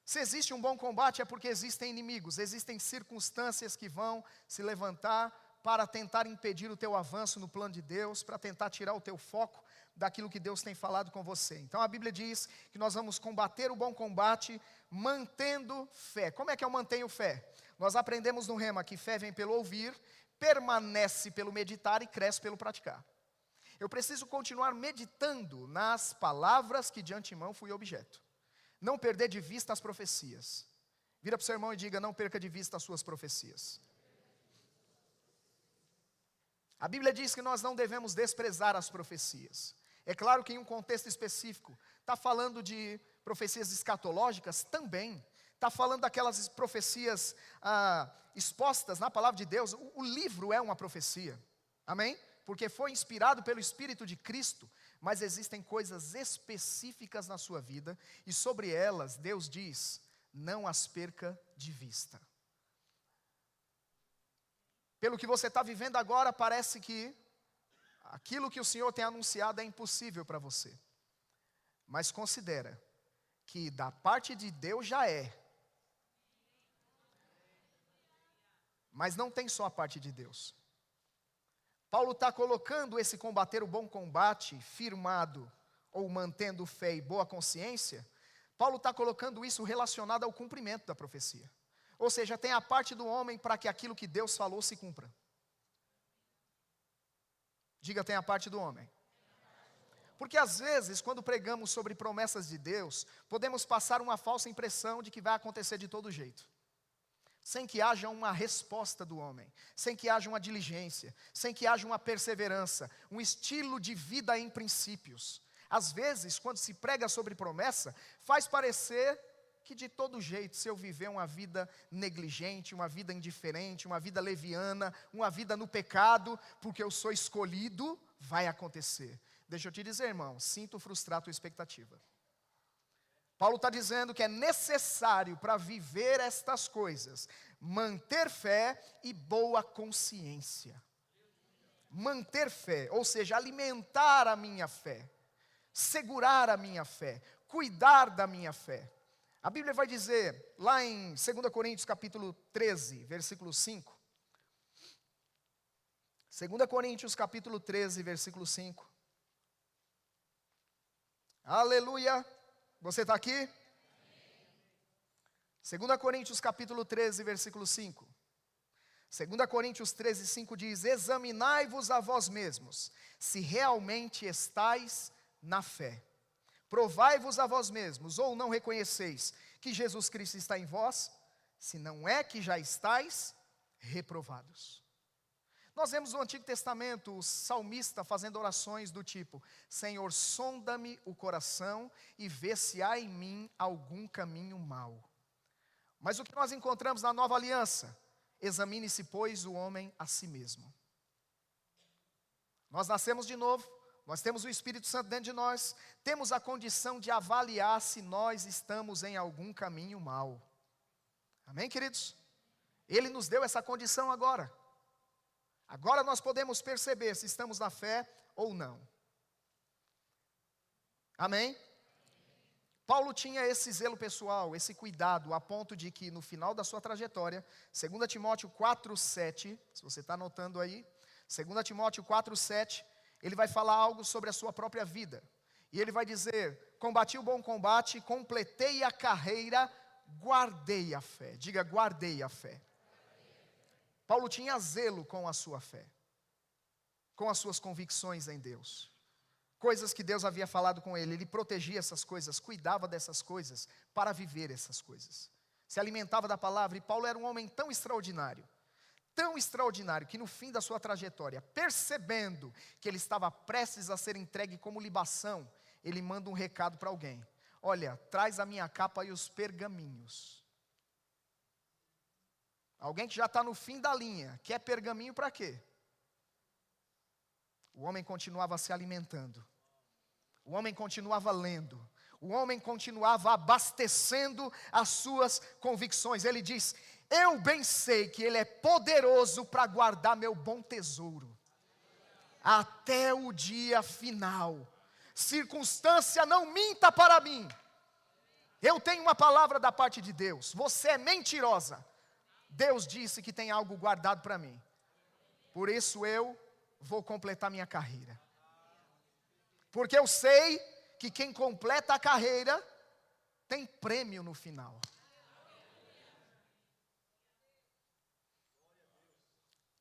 Se existe um bom combate é porque existem inimigos, existem circunstâncias que vão se levantar para tentar impedir o teu avanço no plano de Deus, para tentar tirar o teu foco daquilo que Deus tem falado com você. Então a Bíblia diz que nós vamos combater o bom combate mantendo fé. Como é que eu mantenho fé? Nós aprendemos no Rema que fé vem pelo ouvir, permanece pelo meditar e cresce pelo praticar. Eu preciso continuar meditando nas palavras que de antemão fui objeto. Não perder de vista as profecias. Vira para o seu irmão e diga, não perca de vista as suas profecias. A Bíblia diz que nós não devemos desprezar as profecias. É claro que em um contexto específico, está falando de profecias escatológicas também. Está falando daquelas profecias expostas na palavra de Deus. O livro é uma profecia, amém? Porque foi inspirado pelo Espírito de Cristo. Mas existem coisas específicas na sua vida, e sobre elas Deus diz, não as perca de vista. Pelo que você está vivendo agora, parece que aquilo que o Senhor tem anunciado é impossível para você. Mas considera que da parte de Deus já é. Mas não tem só a parte de Deus. Paulo está colocando esse combater o bom combate, firmado ou mantendo fé e boa consciência. Paulo está colocando isso relacionado ao cumprimento da profecia. Ou seja, tem a parte do homem para que aquilo que Deus falou se cumpra. Diga, tem a parte do homem. Porque às vezes, quando pregamos sobre promessas de Deus, podemos passar uma falsa impressão de que vai acontecer de todo jeito. Sem que haja uma resposta do homem, sem que haja uma diligência, sem que haja uma perseverança, um estilo de vida em princípios. Às vezes, quando se prega sobre promessa, faz parecer que de todo jeito, se eu viver uma vida negligente, uma vida indiferente, uma vida leviana, uma vida no pecado, porque eu sou escolhido, vai acontecer. Deixa eu te dizer, irmão, sinto frustrar a tua expectativa. Paulo está dizendo que é necessário para viver estas coisas, manter fé e boa consciência. Manter fé, ou seja, alimentar a minha fé, segurar a minha fé, cuidar da minha fé. A Bíblia vai dizer, lá em 2 Coríntios capítulo 13, versículo 5. 2 Coríntios capítulo 13, versículo 5. Aleluia! Você está aqui? 2 Coríntios capítulo 13, versículo 5. 2 Coríntios 13, 5 diz, examinai-vos a vós mesmos, se realmente estáis na fé. Provai-vos a vós mesmos, ou não reconheceis que Jesus Cristo está em vós, se não é que já estáis reprovados. Nós vemos no Antigo Testamento o salmista fazendo orações do tipo, Senhor, sonda-me o coração e vê se há em mim algum caminho mau. Mas o que nós encontramos na Nova Aliança? Examine-se, pois, o homem a si mesmo. Nós nascemos de novo. Nós temos o Espírito Santo dentro de nós, temos a condição de avaliar se nós estamos em algum caminho mau. Amém, queridos? Ele nos deu essa condição agora. Agora nós podemos perceber se estamos na fé ou não. Amém? Paulo tinha esse zelo pessoal, esse cuidado, a ponto de que no final da sua trajetória, 2 Timóteo 4,7, se você está anotando aí, 2 Timóteo 4,7, ele vai falar algo sobre a sua própria vida. E ele vai dizer: combati o bom combate, completei a carreira, guardei a fé. Diga, guardei a fé. Paulo tinha zelo com a sua fé, com as suas convicções em Deus. Coisas que Deus havia falado com ele protegia essas coisas, cuidava dessas coisas, para viver essas coisas. Se alimentava da palavra, e Paulo era um homem tão extraordinário, que no fim da sua trajetória, percebendo que ele estava prestes a ser entregue como libação, ele manda um recado para alguém: olha, traz a minha capa e os pergaminhos. Alguém que já está no fim da linha, quer pergaminho para quê? O homem continuava se alimentando, o homem continuava lendo, o homem continuava abastecendo as suas convicções. Ele diz: eu bem sei que Ele é poderoso para guardar meu bom tesouro até o dia final. Circunstância não minta para mim. Eu tenho uma palavra da parte de Deus. Você é mentirosa. Deus disse que tem algo guardado para mim. Por isso eu vou completar minha carreira. Porque eu sei que quem completa a carreira tem prêmio no final.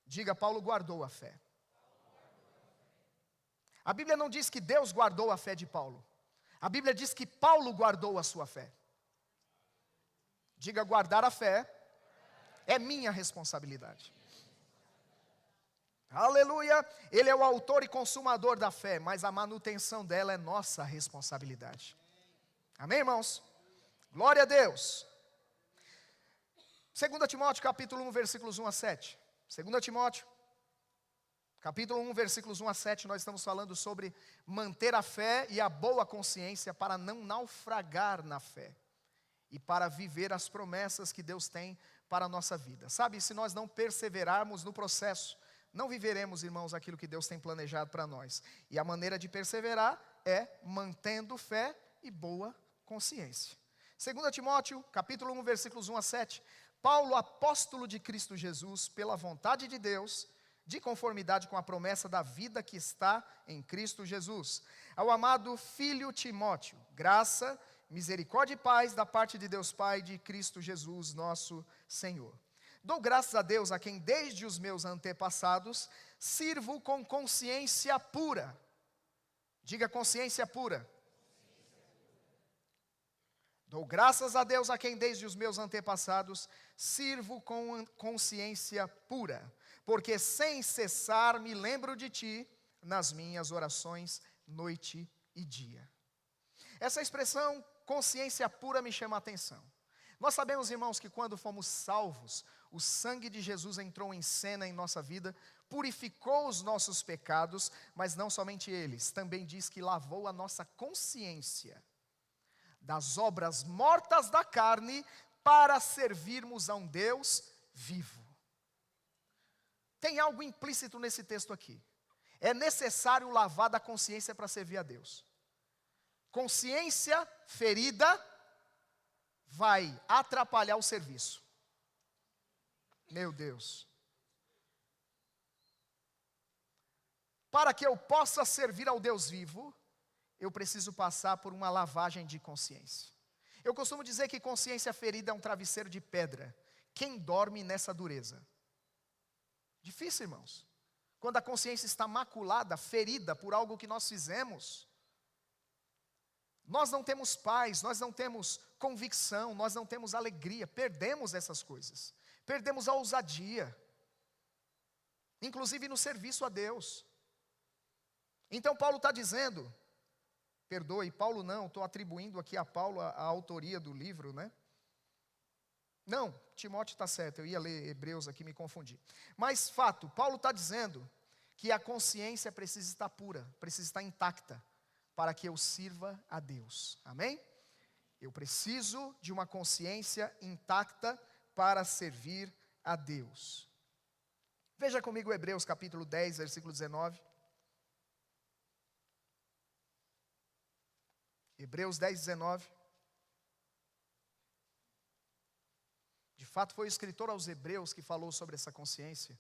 Diga, Paulo guardou a fé. A Bíblia não diz que Deus guardou a fé de Paulo. A Bíblia diz que Paulo guardou a sua fé. Diga, guardar a fé é minha responsabilidade. Aleluia! Ele é o autor e consumador da fé, mas a manutenção dela é nossa responsabilidade. Amém, irmãos? Glória a Deus. 2 Timóteo capítulo 1, versículos 1 a 7. 2 Timóteo capítulo 1, versículos 1 a 7, nós estamos falando sobre manter a fé e a boa consciência para não naufragar na fé e para viver as promessas que Deus tem para a nossa vida. Sabe, se nós não perseverarmos no processo, não viveremos, irmãos, aquilo que Deus tem planejado para nós. E a maneira de perseverar é mantendo fé e boa consciência. 2 Timóteo, capítulo 1, versículos 1 a 7. Paulo, apóstolo de Cristo Jesus, pela vontade de Deus, de conformidade com a promessa da vida que está em Cristo Jesus. Ao amado filho Timóteo, graça, misericórdia e paz da parte de Deus Pai e de Cristo Jesus, nosso Senhor. Dou graças a Deus, a quem desde os meus antepassados sirvo com consciência pura. Diga, consciência pura. Dou graças a Deus, a quem desde os meus antepassados sirvo com consciência pura, porque sem cessar me lembro de ti nas minhas orações noite e dia. Essa expressão consciência pura me chama a atenção. Nós sabemos, irmãos, que quando fomos salvos, o sangue de Jesus entrou em cena em nossa vida, purificou os nossos pecados, mas não somente eles, também diz que lavou a nossa consciência das obras mortas da carne para servirmos a um Deus vivo. Tem algo implícito nesse texto aqui. É necessário lavar da consciência para servir a Deus. Consciência ferida vai atrapalhar o serviço. Meu Deus. Para que eu possa servir ao Deus vivo, eu preciso passar por uma lavagem de consciência. Eu costumo dizer que consciência ferida é um travesseiro de pedra. Quem dorme nessa dureza? Difícil, irmãos. Quando a consciência está maculada, ferida por algo que nós fizemos, nós não temos paz, nós não temos convicção, nós não temos alegria, perdemos essas coisas. Perdemos a ousadia, inclusive no serviço a Deus. Então Paulo está dizendo, perdoe, Paulo não, estou atribuindo aqui a Paulo a autoria do livro, né? Não, Timóteo está certo, eu ia ler Hebreus aqui, me confundi. Mas fato, Paulo está dizendo que a consciência precisa estar pura, precisa estar intacta, para que eu sirva a Deus, amém? Eu preciso de uma consciência intacta para servir a Deus. Veja comigo Hebreus capítulo 10, versículo 19. Hebreus 10, 19. De fato, foi o escritor aos Hebreus que falou sobre essa consciência.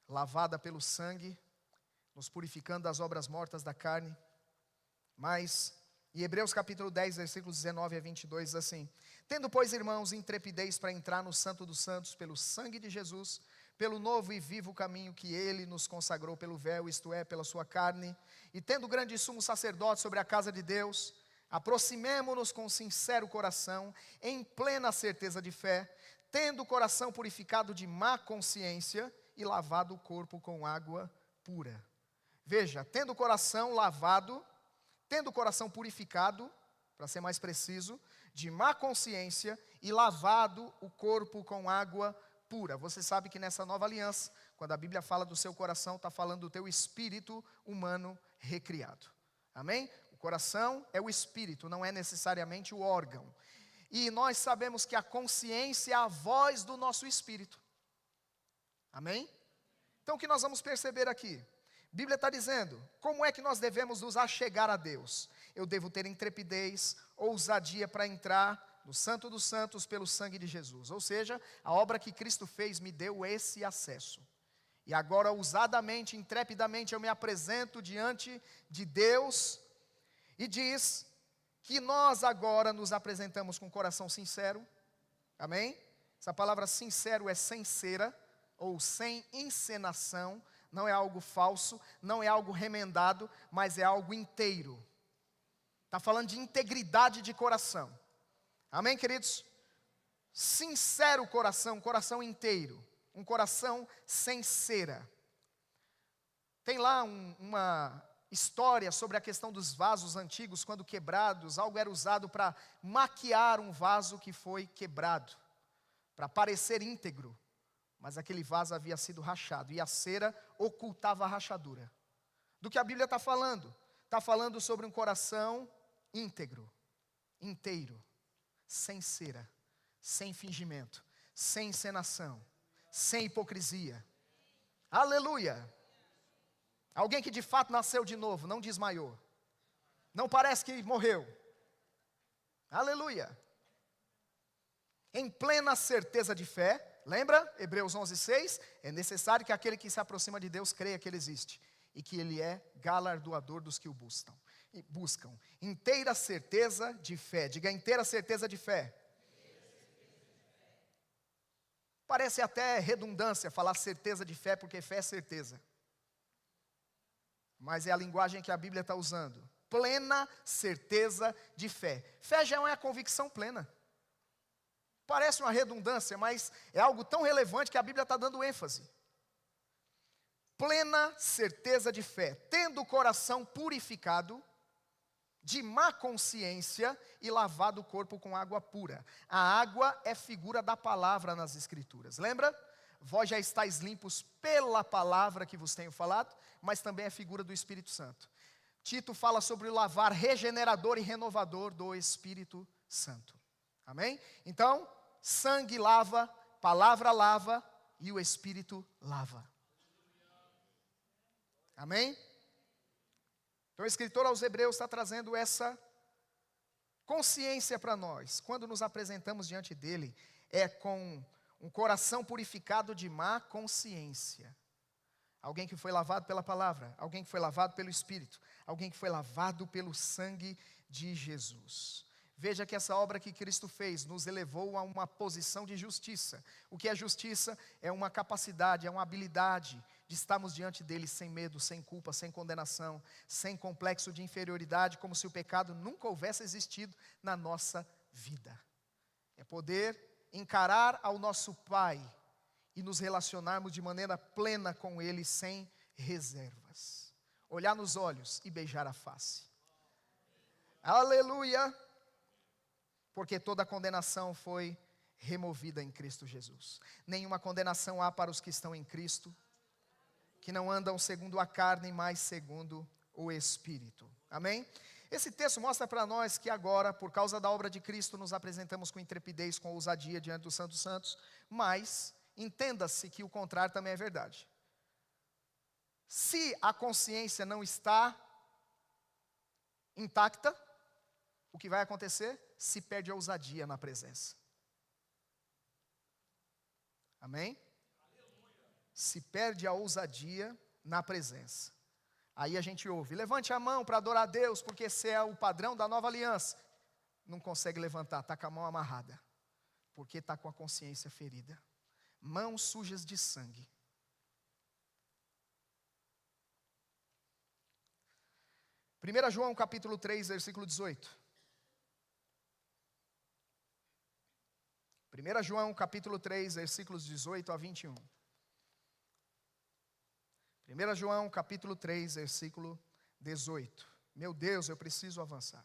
Lavada pelo sangue, nos purificando das obras mortas da carne. Mas, em Hebreus capítulo 10, versículos 19 a 22, diz assim: tendo, pois, irmãos, intrepidez para entrar no Santo dos Santos pelo sangue de Jesus, pelo novo e vivo caminho que Ele nos consagrou pelo véu, isto é, pela sua carne, e tendo grande sumo sacerdote sobre a casa de Deus, aproximemo-nos com sincero coração, em plena certeza de fé, tendo o coração purificado de má consciência e lavado o corpo com água pura. Veja, tendo o coração lavado, tendo o coração purificado, para ser mais preciso, de má consciência e lavado o corpo com água pura. Você sabe que nessa nova aliança, quando a Bíblia fala do seu coração, está falando do teu espírito humano recriado. Amém? O coração é o espírito, não é necessariamente o órgão. E nós sabemos que a consciência é a voz do nosso espírito. Amém? Então o que nós vamos perceber aqui? A Bíblia está dizendo, como é que nós devemos nos achegar a Deus? Eu devo ter intrepidez, ousadia para entrar no Santo dos Santos pelo sangue de Jesus. Ou seja, a obra que Cristo fez me deu esse acesso. E agora, ousadamente, intrepidamente, eu me apresento diante de Deus e diz que nós agora nos apresentamos com coração sincero. Amém? Essa palavra sincero é sem cera, ou sem encenação. Não é algo falso, não é algo remendado, mas é algo inteiro. Está falando de integridade de coração. Amém, queridos? Sincero coração, coração inteiro. Um coração sem cera. Tem lá uma história sobre a questão dos vasos antigos, quando quebrados, algo era usado para maquiar um vaso que foi quebrado, para parecer íntegro. Mas aquele vaso havia sido rachado, e a cera ocultava a rachadura. Do que a Bíblia está falando? Está falando sobre um coração íntegro, inteiro, sem cera, sem fingimento, sem encenação, sem hipocrisia. Aleluia! Alguém que de fato nasceu de novo, não desmaiou. Não parece que morreu. Aleluia! Em plena certeza de fé. Lembra? Hebreus 11:6. É necessário que aquele que se aproxima de Deus creia que Ele existe. E que Ele é galardoador dos que o buscam. Inteira certeza de fé. Diga, inteira certeza de fé. Parece até redundância falar certeza de fé, porque fé é certeza. Mas é a linguagem que a Bíblia está usando. Plena certeza de fé. Fé já é uma convicção plena. Parece uma redundância, mas é algo tão relevante que a Bíblia está dando ênfase. Plena certeza de fé, tendo o coração purificado de má consciência e lavado o corpo com água pura. A água é figura da palavra nas Escrituras. Lembra? Vós já estáis limpos pela palavra que vos tenho falado, mas também é figura do Espírito Santo. Tito fala sobre o lavar regenerador e renovador do Espírito Santo. Amém? Então, sangue lava, palavra lava e o Espírito lava. Amém? Então o escritor aos Hebreus está trazendo essa consciência para nós. Quando nos apresentamos diante dele, é com um coração purificado de má consciência. Alguém que foi lavado pela palavra, alguém que foi lavado pelo Espírito, alguém que foi lavado pelo sangue de Jesus. Veja que essa obra que Cristo fez nos elevou a uma posição de justiça. O que é justiça? É uma capacidade, é uma habilidade de estarmos diante dele sem medo, sem culpa, sem condenação, sem complexo de inferioridade, como se o pecado nunca houvesse existido na nossa vida. É poder encarar ao nosso Pai e nos relacionarmos de maneira plena com ele, sem reservas. Olhar nos olhos e beijar a face. Aleluia! Porque toda condenação foi removida em Cristo Jesus. Nenhuma condenação há para os que estão em Cristo, que não andam segundo a carne, mas segundo o Espírito. Amém? Esse texto mostra para nós que agora, por causa da obra de Cristo, nos apresentamos com intrepidez, com ousadia diante do Santo dos Santos, mas entenda-se que o contrário também é verdade. Se a consciência não está intacta, o que vai acontecer? Se perde a ousadia na presença. Amém? Se perde a ousadia na presença. Aí a gente ouve, levante a mão para adorar a Deus, porque esse é o padrão da nova aliança. Não consegue levantar, está com a mão amarrada, porque está com a consciência ferida. Mãos sujas de sangue. Primeira João capítulo 3, versículo 18. 1 João capítulo 3, versículos 18 a 21. 1 João capítulo 3, versículo 18. Meu Deus, eu preciso avançar.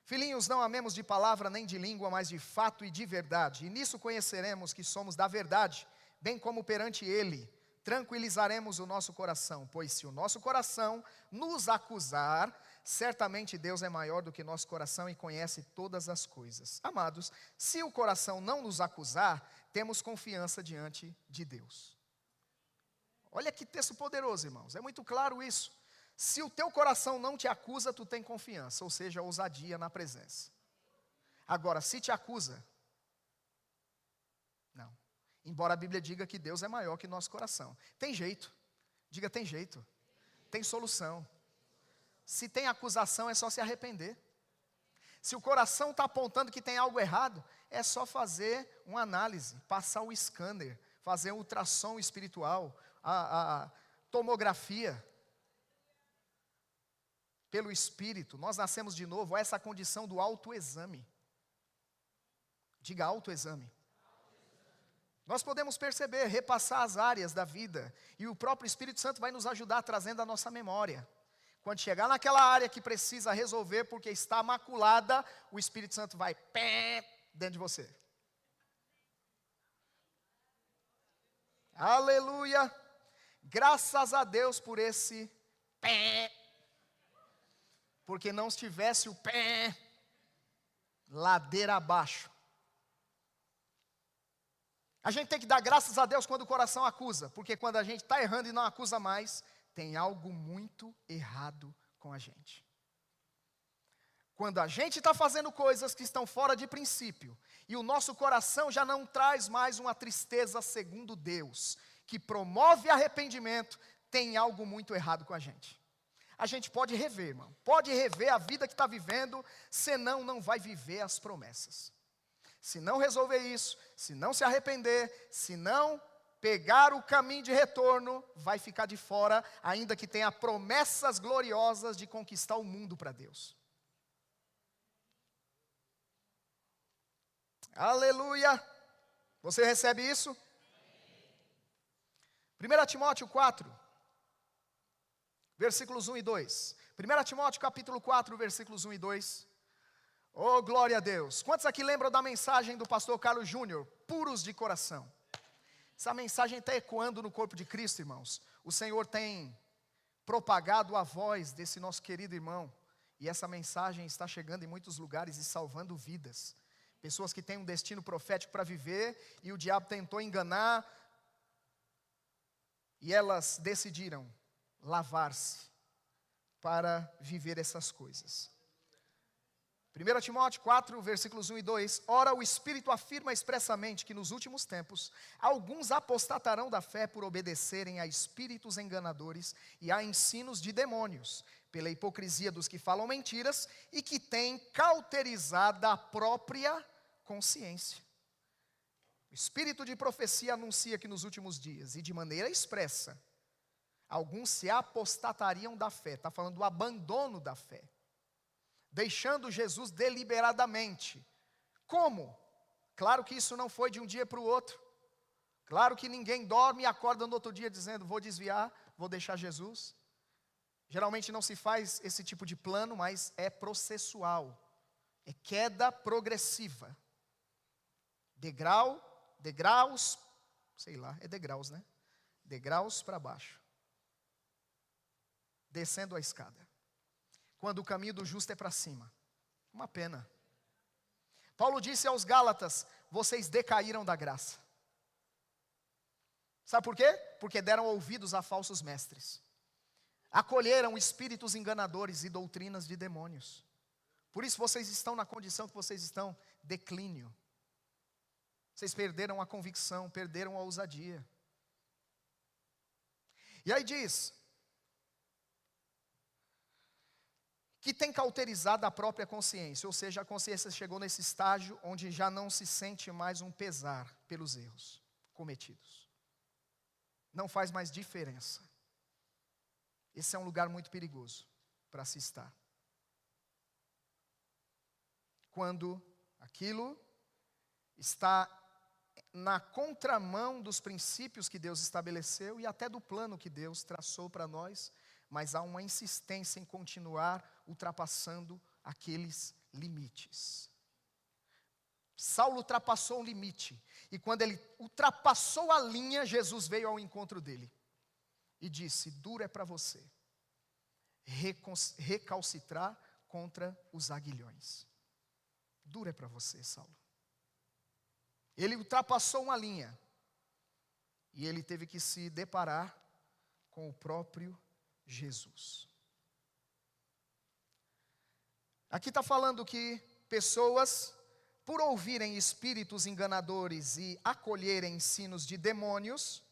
Filhinhos, não amemos de palavra nem de língua, mas de fato e de verdade. E nisso conheceremos que somos da verdade, bem como perante Ele tranquilizaremos o nosso coração. Pois se o nosso coração nos acusar, certamente Deus é maior do que nosso coração e conhece todas as coisas. Amados, se o coração não nos acusar, temos confiança diante de Deus. Olha que texto poderoso, irmãos. É muito claro isso. Se o teu coração não te acusa, tu tem confiança, ou seja, ousadia na presença. Agora, se te acusa, não. Embora a Bíblia diga que Deus é maior que nosso coração. Tem jeito. Diga, tem jeito. Tem solução. Se tem acusação, é só se arrepender. Se o coração está apontando que tem algo errado, é só fazer uma análise, passar o scanner, fazer um ultrassom espiritual, a tomografia. Pelo Espírito, nós nascemos de novo, essa condição do autoexame. Diga autoexame. Nós podemos perceber, repassar as áreas da vida, e o próprio Espírito Santo vai nos ajudar trazendo a nossa memória. Quando chegar naquela área que precisa resolver porque está maculada, o Espírito Santo vai dentro de você. Aleluia! Graças a Deus por esse porque não estivesse o pé ladeira abaixo. A gente tem que dar graças a Deus quando o coração acusa, porque quando a gente está errando e não acusa mais, tem algo muito errado com a gente. Quando a gente está fazendo coisas que estão fora de princípio, e o nosso coração já não traz mais uma tristeza segundo Deus, que promove arrependimento, tem algo muito errado com a gente. A gente pode rever, irmão, pode rever a vida que está vivendo, senão não vai viver as promessas. Se não resolver isso, se não se arrepender, se não pegar o caminho de retorno, vai ficar de fora, ainda que tenha promessas gloriosas de conquistar o mundo para Deus. Aleluia! Você recebe isso? 1 Timóteo 4, versículos 1 e 2. 1 Timóteo capítulo 4, versículos 1 e 2. Oh, glória a Deus. Quantos aqui lembram da mensagem do pastor Carlos Júnior? Puros de coração. Essa mensagem está ecoando no corpo de Cristo, irmãos. O Senhor tem propagado a voz desse nosso querido irmão. E essa mensagem está chegando em muitos lugares e salvando vidas. Pessoas que têm um destino profético para viver e o diabo tentou enganar. E elas decidiram lavar-se para viver essas coisas. 1 Timóteo 4, versículos 1 e 2. Ora, o Espírito afirma expressamente que nos últimos tempos, alguns apostatarão da fé por obedecerem a espíritos enganadores e a ensinos de demônios, pela hipocrisia dos que falam mentiras e que têm cauterizada a própria consciência. O Espírito de profecia anuncia que nos últimos dias, e de maneira expressa, alguns se apostatariam da fé. Está falando do abandono da fé. Deixando Jesus deliberadamente. Como? Claro que isso não foi de um dia para o outro. Claro que ninguém dorme e acorda no outro dia dizendo, vou desviar, vou deixar Jesus. Geralmente não se faz esse tipo de plano, mas é processual. É queda progressiva. Degraus, sei lá, é degraus, né? Degraus para baixo. Descendo a escada. Quando o caminho do justo é para cima. Uma pena. Paulo disse aos Gálatas, vocês decaíram da graça. Sabe por quê? Porque deram ouvidos a falsos mestres. acolheram espíritos enganadores e doutrinas de demônios. Por isso vocês estão na condição que vocês estão, declínio. Vocês perderam a convicção, perderam a ousadia. E aí diz que tem cauterizado a própria consciência, ou seja, a consciência chegou nesse estágio onde já não se sente mais um pesar pelos erros cometidos. Não faz mais diferença. Esse é um lugar muito perigoso para se estar. Quando aquilo está na contramão dos princípios que Deus estabeleceu e até do plano que Deus traçou para nós, mas há uma insistência em continuar ultrapassando aqueles limites. Saulo ultrapassou um limite, e quando ele ultrapassou a linha, Jesus veio ao encontro dele e disse: duro é para você recalcitrar contra os aguilhões. Duro é para você, Saulo. Ele ultrapassou uma linha e ele teve que se deparar com o próprio Jesus. Aqui está falando que pessoas, por ouvirem espíritos enganadores e acolherem ensinos de demônios,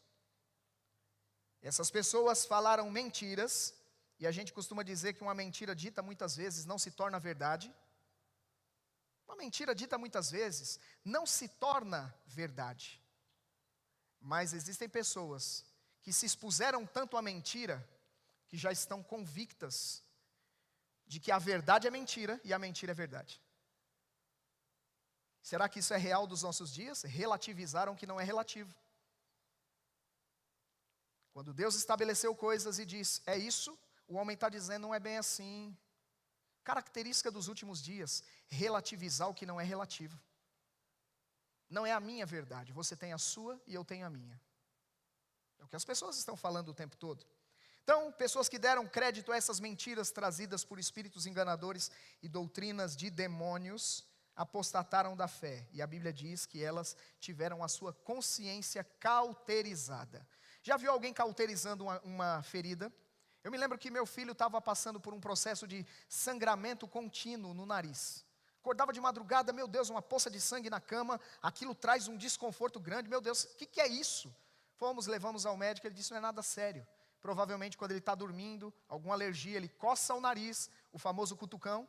essas pessoas falaram mentiras, e a gente costuma dizer que uma mentira dita muitas vezes não se torna verdade. Uma mentira dita muitas vezes não se torna verdade. Mas existem pessoas que se expuseram tanto à mentira, que já estão convictas de que a verdade é mentira e a mentira é verdade. Será que isso é real dos nossos dias? Relativizaram o que não é relativo. Quando Deus estabeleceu coisas e diz, é isso, o homem está dizendo, não é bem assim. Característica dos últimos dias, relativizar o que não é relativo. Não é a minha verdade, você tem a sua e eu tenho a minha. É o que as pessoas estão falando o tempo todo. Então, pessoas que deram crédito a essas mentiras trazidas por espíritos enganadores e doutrinas de demônios, apostataram da fé. E a Bíblia diz que elas tiveram a sua consciência cauterizada. Já viu alguém cauterizando uma ferida? Eu me lembro que meu filho estava passando por um processo de sangramento contínuo no nariz. Acordava de madrugada, meu Deus, uma poça de sangue na cama, aquilo traz um desconforto grande, meu Deus, o que é isso? Levamos ao médico, ele disse, não é nada sério. Provavelmente quando ele está dormindo, alguma alergia, ele coça o nariz, o famoso cutucão.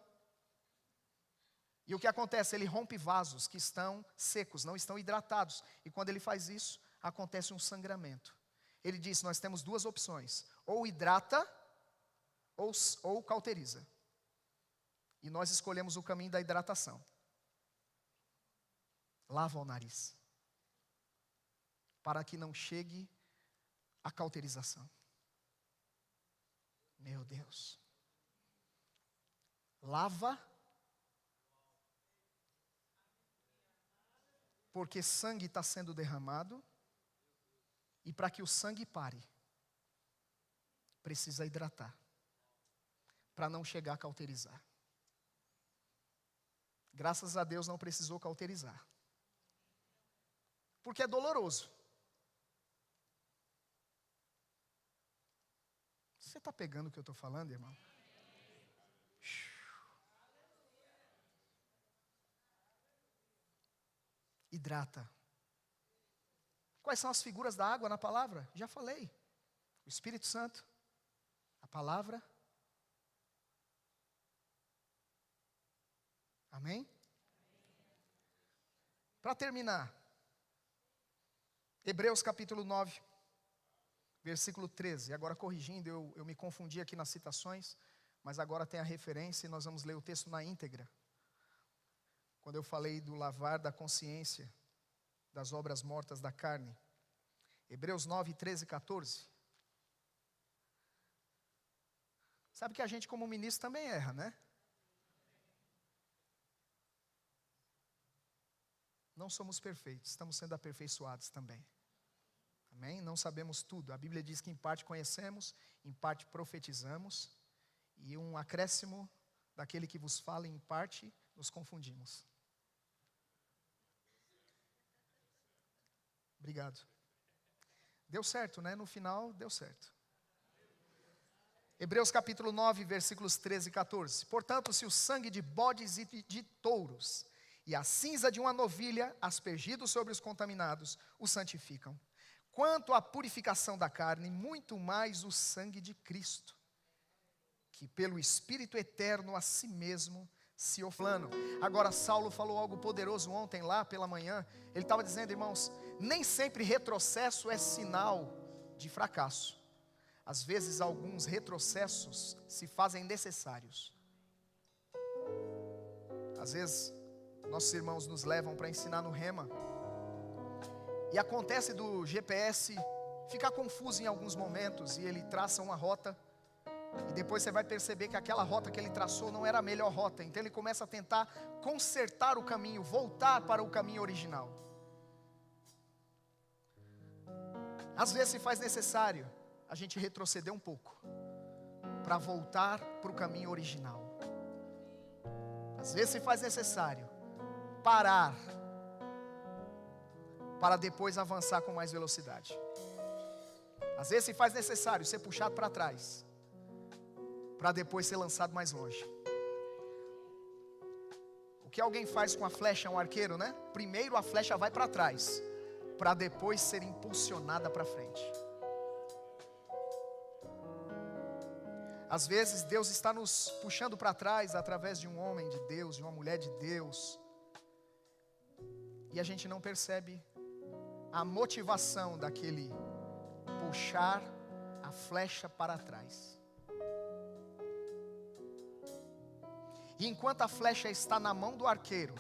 E o que acontece? Ele rompe vasos que estão secos, não estão hidratados. E quando ele faz isso, acontece um sangramento. Ele disse, nós temos duas opções, ou hidrata, ou cauteriza. E nós escolhemos o caminho da hidratação. Lava o nariz, para que não chegue a cauterização. Meu Deus. Lava, porque sangue está sendo derramado, e para que o sangue pare, precisa hidratar, para não chegar a cauterizar. Graças a Deus não precisou cauterizar, porque é doloroso. Você está pegando o que eu estou falando, irmão? Hidrata. Quais são as figuras da água na palavra? Já falei. O Espírito Santo, a palavra. Amém? Para terminar, Hebreus capítulo 9, versículo 13. Agora corrigindo, eu me confundi aqui nas citações, mas agora tem a referência e nós vamos ler o texto na íntegra. Quando eu falei do lavar da consciência, das obras mortas da carne. Hebreus 9, 13 e 14. Sabe que a gente como ministro também erra, né? Não somos perfeitos, estamos sendo aperfeiçoados também. Amém? Não sabemos tudo. A Bíblia diz que em parte conhecemos, em parte profetizamos, e um acréscimo daquele que vos fala em parte, nos confundimos. Obrigado. Deu certo, né? No final, deu certo. Hebreus capítulo 9, versículos 13 e 14. Portanto, se o sangue de bodes e de touros e a cinza de uma novilha, aspergidos sobre os contaminados, os santificam. Quanto à purificação da carne, muito mais o sangue de Cristo, que pelo Espírito eterno a si mesmo se oflano. Agora, Saulo falou algo poderoso ontem lá pela manhã. Ele estava dizendo, irmãos, nem sempre retrocesso é sinal de fracasso. Às vezes alguns retrocessos se fazem necessários. Às vezes nossos irmãos nos levam para ensinar no rema, e acontece do GPS ficar confuso em alguns momentos, e ele traça uma rota, e depois você vai perceber que aquela rota que ele traçou não era a melhor rota. Então ele começa a tentar consertar o caminho, voltar para o caminho original. Às vezes se faz necessário a gente retroceder um pouco para voltar para o caminho original. Às vezes se faz necessário parar para depois avançar com mais velocidade. Às vezes se faz necessário ser puxado para trás para depois ser lançado mais longe. O que alguém faz com a flecha, um arqueiro, né? Primeiro a flecha vai para trás para depois ser impulsionada para frente. Às vezes Deus está nos puxando para trás através de um homem de Deus, de uma mulher de Deus, e a gente não percebe a motivação daquele puxar a flecha para trás. E enquanto a flecha está na mão do arqueiro,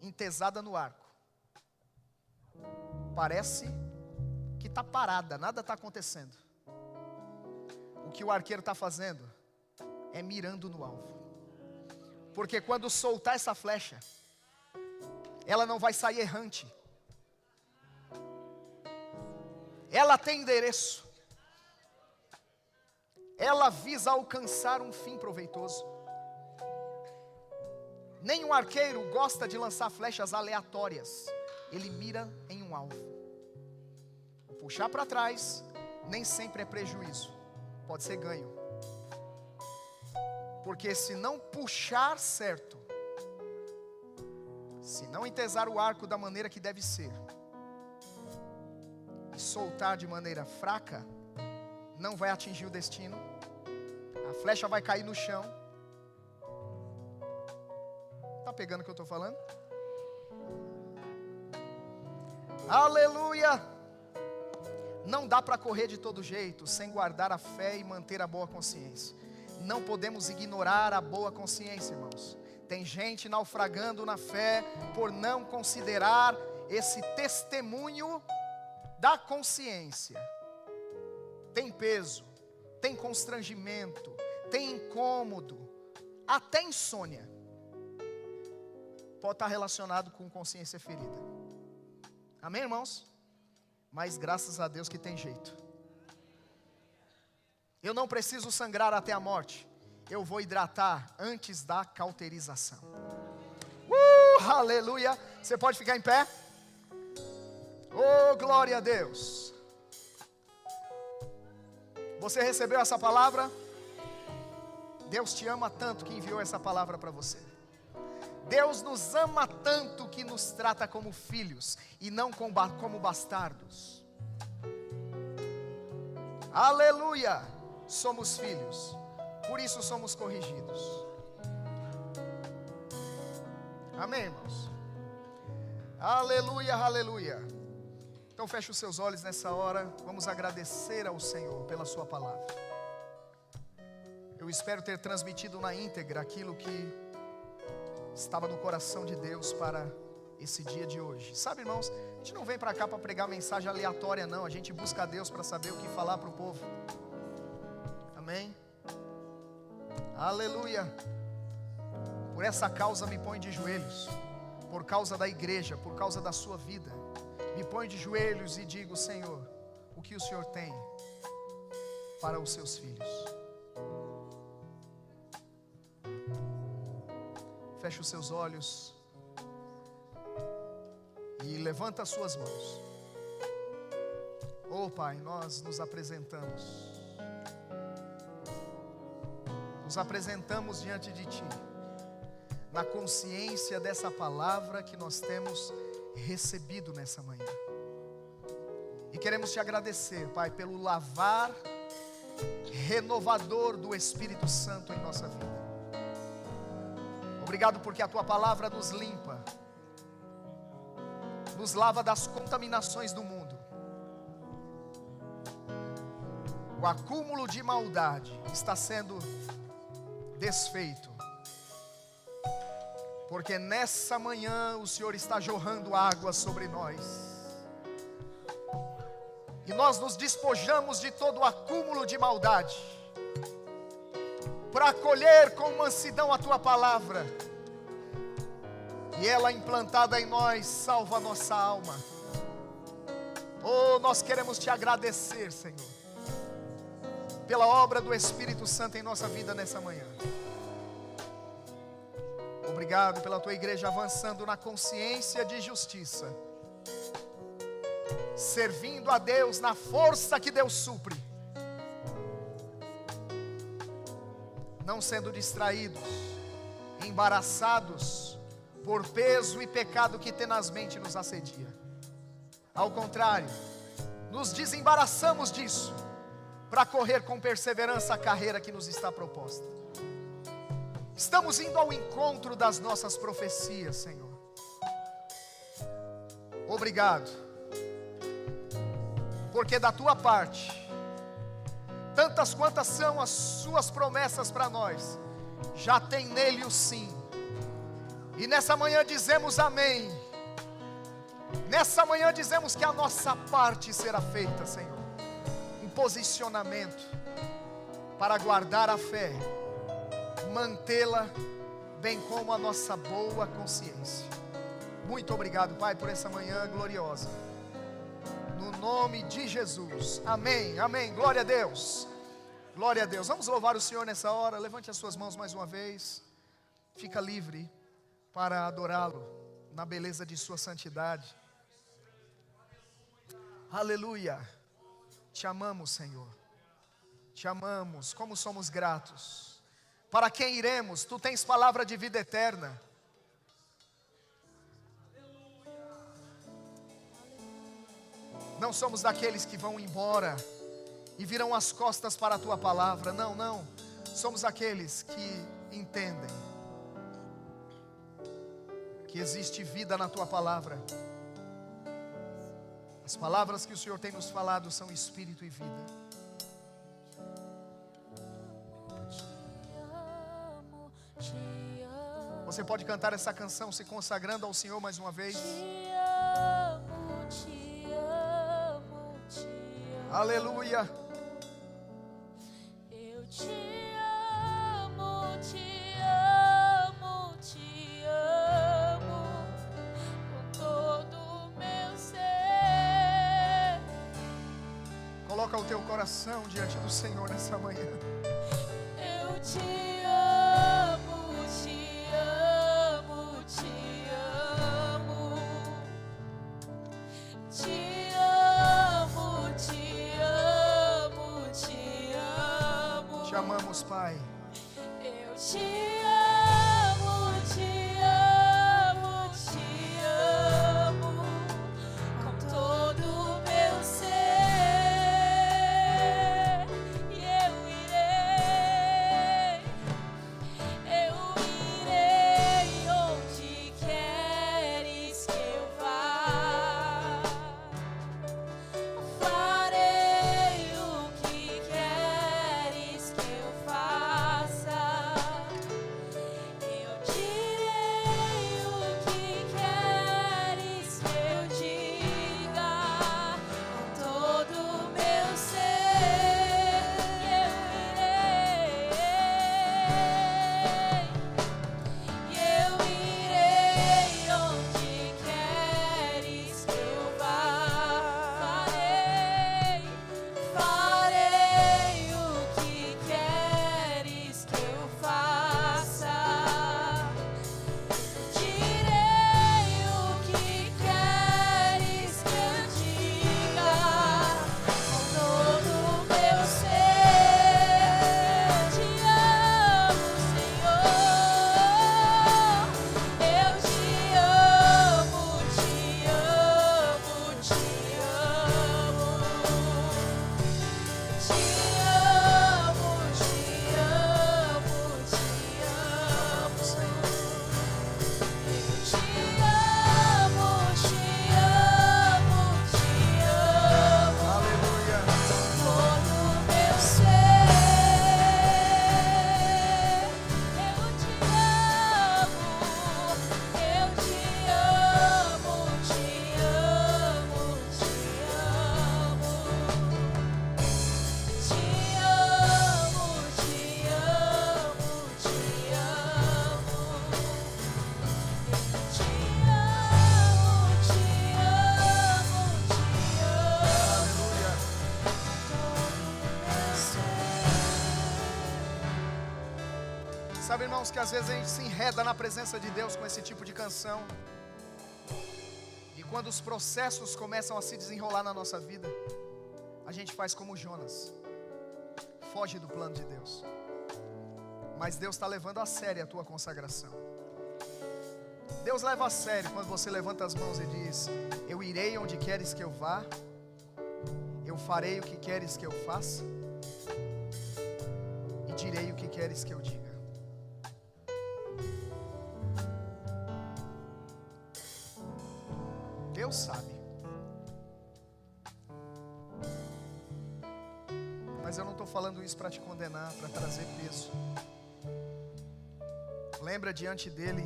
entesada no arco, parece que está parada, nada está acontecendo. O que o arqueiro está fazendo é mirando no alvo. Porque quando soltar essa flecha, ela não vai sair errante. Ela tem endereço. Ela visa alcançar um fim proveitoso. Nenhum arqueiro gosta de lançar flechas aleatórias. Ele mira em um alvo. Puxar para trás nem sempre é prejuízo. Pode ser ganho. Porque se não puxar certo, se não entesar o arco da maneira que deve ser, e soltar de maneira fraca, não vai atingir o destino. A flecha vai cair no chão. Tá pegando o que eu estou falando? Aleluia! Não dá para correr de todo jeito sem guardar a fé e manter a boa consciência. Não podemos ignorar a boa consciência, irmãos. Tem gente naufragando na fé por não considerar esse testemunho da consciência. Tem peso, tem constrangimento, tem incômodo, até insônia. Pode estar relacionado com consciência ferida. Amém, irmãos? Mas graças a Deus que tem jeito. Eu não preciso sangrar até a morte. Eu vou hidratar antes da cauterização. Aleluia! Você pode ficar em pé? Oh, glória a Deus! Você recebeu essa palavra? Deus te ama tanto que enviou essa palavra para você. Deus nos ama tanto que nos trata como filhos e não como bastardos. Aleluia! Somos filhos, por isso somos corrigidos. Amém, irmãos? Aleluia, aleluia. Então feche os seus olhos nessa hora. Vamos agradecer ao Senhor pela sua palavra. Eu espero ter transmitido na íntegra aquilo que estava no coração de Deus para esse dia de hoje. Sabe, irmãos, a gente não vem para cá para pregar mensagem aleatória, não. A gente busca a Deus para saber o que falar para o povo. Amém? Aleluia. Por essa causa me ponho de joelhos. Por causa da igreja, por causa da sua vida. Me ponho de joelhos e digo: Senhor, o que o Senhor tem para os seus filhos? Feche os seus olhos e levanta as suas mãos. Oh Pai, nós nos apresentamos nos apresentamos diante de Ti, na consciência dessa palavra que nós temos recebido nessa manhã. E queremos Te agradecer, Pai, pelo lavar renovador do Espírito Santo em nossa vida. Obrigado porque a Tua palavra nos limpa, nos lava das contaminações do mundo. O acúmulo de maldade está sendo desfeito, porque nessa manhã o Senhor está jorrando água sobre nós, e nós nos despojamos de todo o acúmulo de maldade, para acolher com mansidão a Tua palavra, e ela implantada em nós salva a nossa alma. Oh, nós queremos Te agradecer, Senhor, pela obra do Espírito Santo em nossa vida nessa manhã. Obrigado pela Tua igreja avançando na consciência de justiça, servindo a Deus na força que Deus supre, não sendo distraídos, embaraçados por peso e pecado que tenazmente nos assedia. Ao contrário, nos desembaraçamos disso, para correr com perseverança a carreira que nos está proposta. Estamos indo ao encontro das nossas profecias, Senhor. Obrigado, porque da Tua parte, tantas quantas são as Suas promessas para nós, já tem nele o sim. E nessa manhã dizemos amém. Nessa manhã dizemos que a nossa parte será feita, Senhor. Posicionamento para guardar a fé, mantê-la, bem como a nossa boa consciência. Muito obrigado, Pai, por essa manhã gloriosa, no nome de Jesus, amém, amém, glória a Deus, glória a Deus. Vamos louvar o Senhor nessa hora. Levante as suas mãos mais uma vez, fica livre para adorá-lo na beleza de sua santidade. Aleluia. Te amamos, Senhor, Te amamos, como somos gratos. Para quem iremos? Tu tens palavra de vida eterna. Não somos daqueles que vão embora e viram as costas para a Tua palavra. Não, não. Somos aqueles que entendem que existe vida na Tua palavra. As palavras que o Senhor tem nos falado são espírito e vida. Você pode cantar essa canção se consagrando ao Senhor mais uma vez. Te amo, te amo, te amo. Aleluia. Eu te amo, te amo, te amo com todo o meu ser. Coloca o teu coração diante do Senhor nessa manhã. Eu te amo, te amo, te amo. Te amo, te amo, te amo. Te amamos, Pai. Eu te amo, te amo, te amo com todo o meu ser. E eu irei onde queres que eu vá. Farei o que queres que eu faça. Sabe, irmãos, que às vezes a gente se enreda na presença de Deus com esse tipo de canção. E quando os processos começam a se desenrolar na nossa vida, a gente faz como Jonas, foge do plano de Deus. Mas Deus está levando a sério a tua consagração. Deus leva a sério quando você levanta as mãos e diz: eu irei onde queres que eu vá, eu farei o que queres que eu faça, e direi o que queres que eu diga. Deus sabe. Mas eu não estou falando isso para te condenar, para trazer peso. Lembra diante dele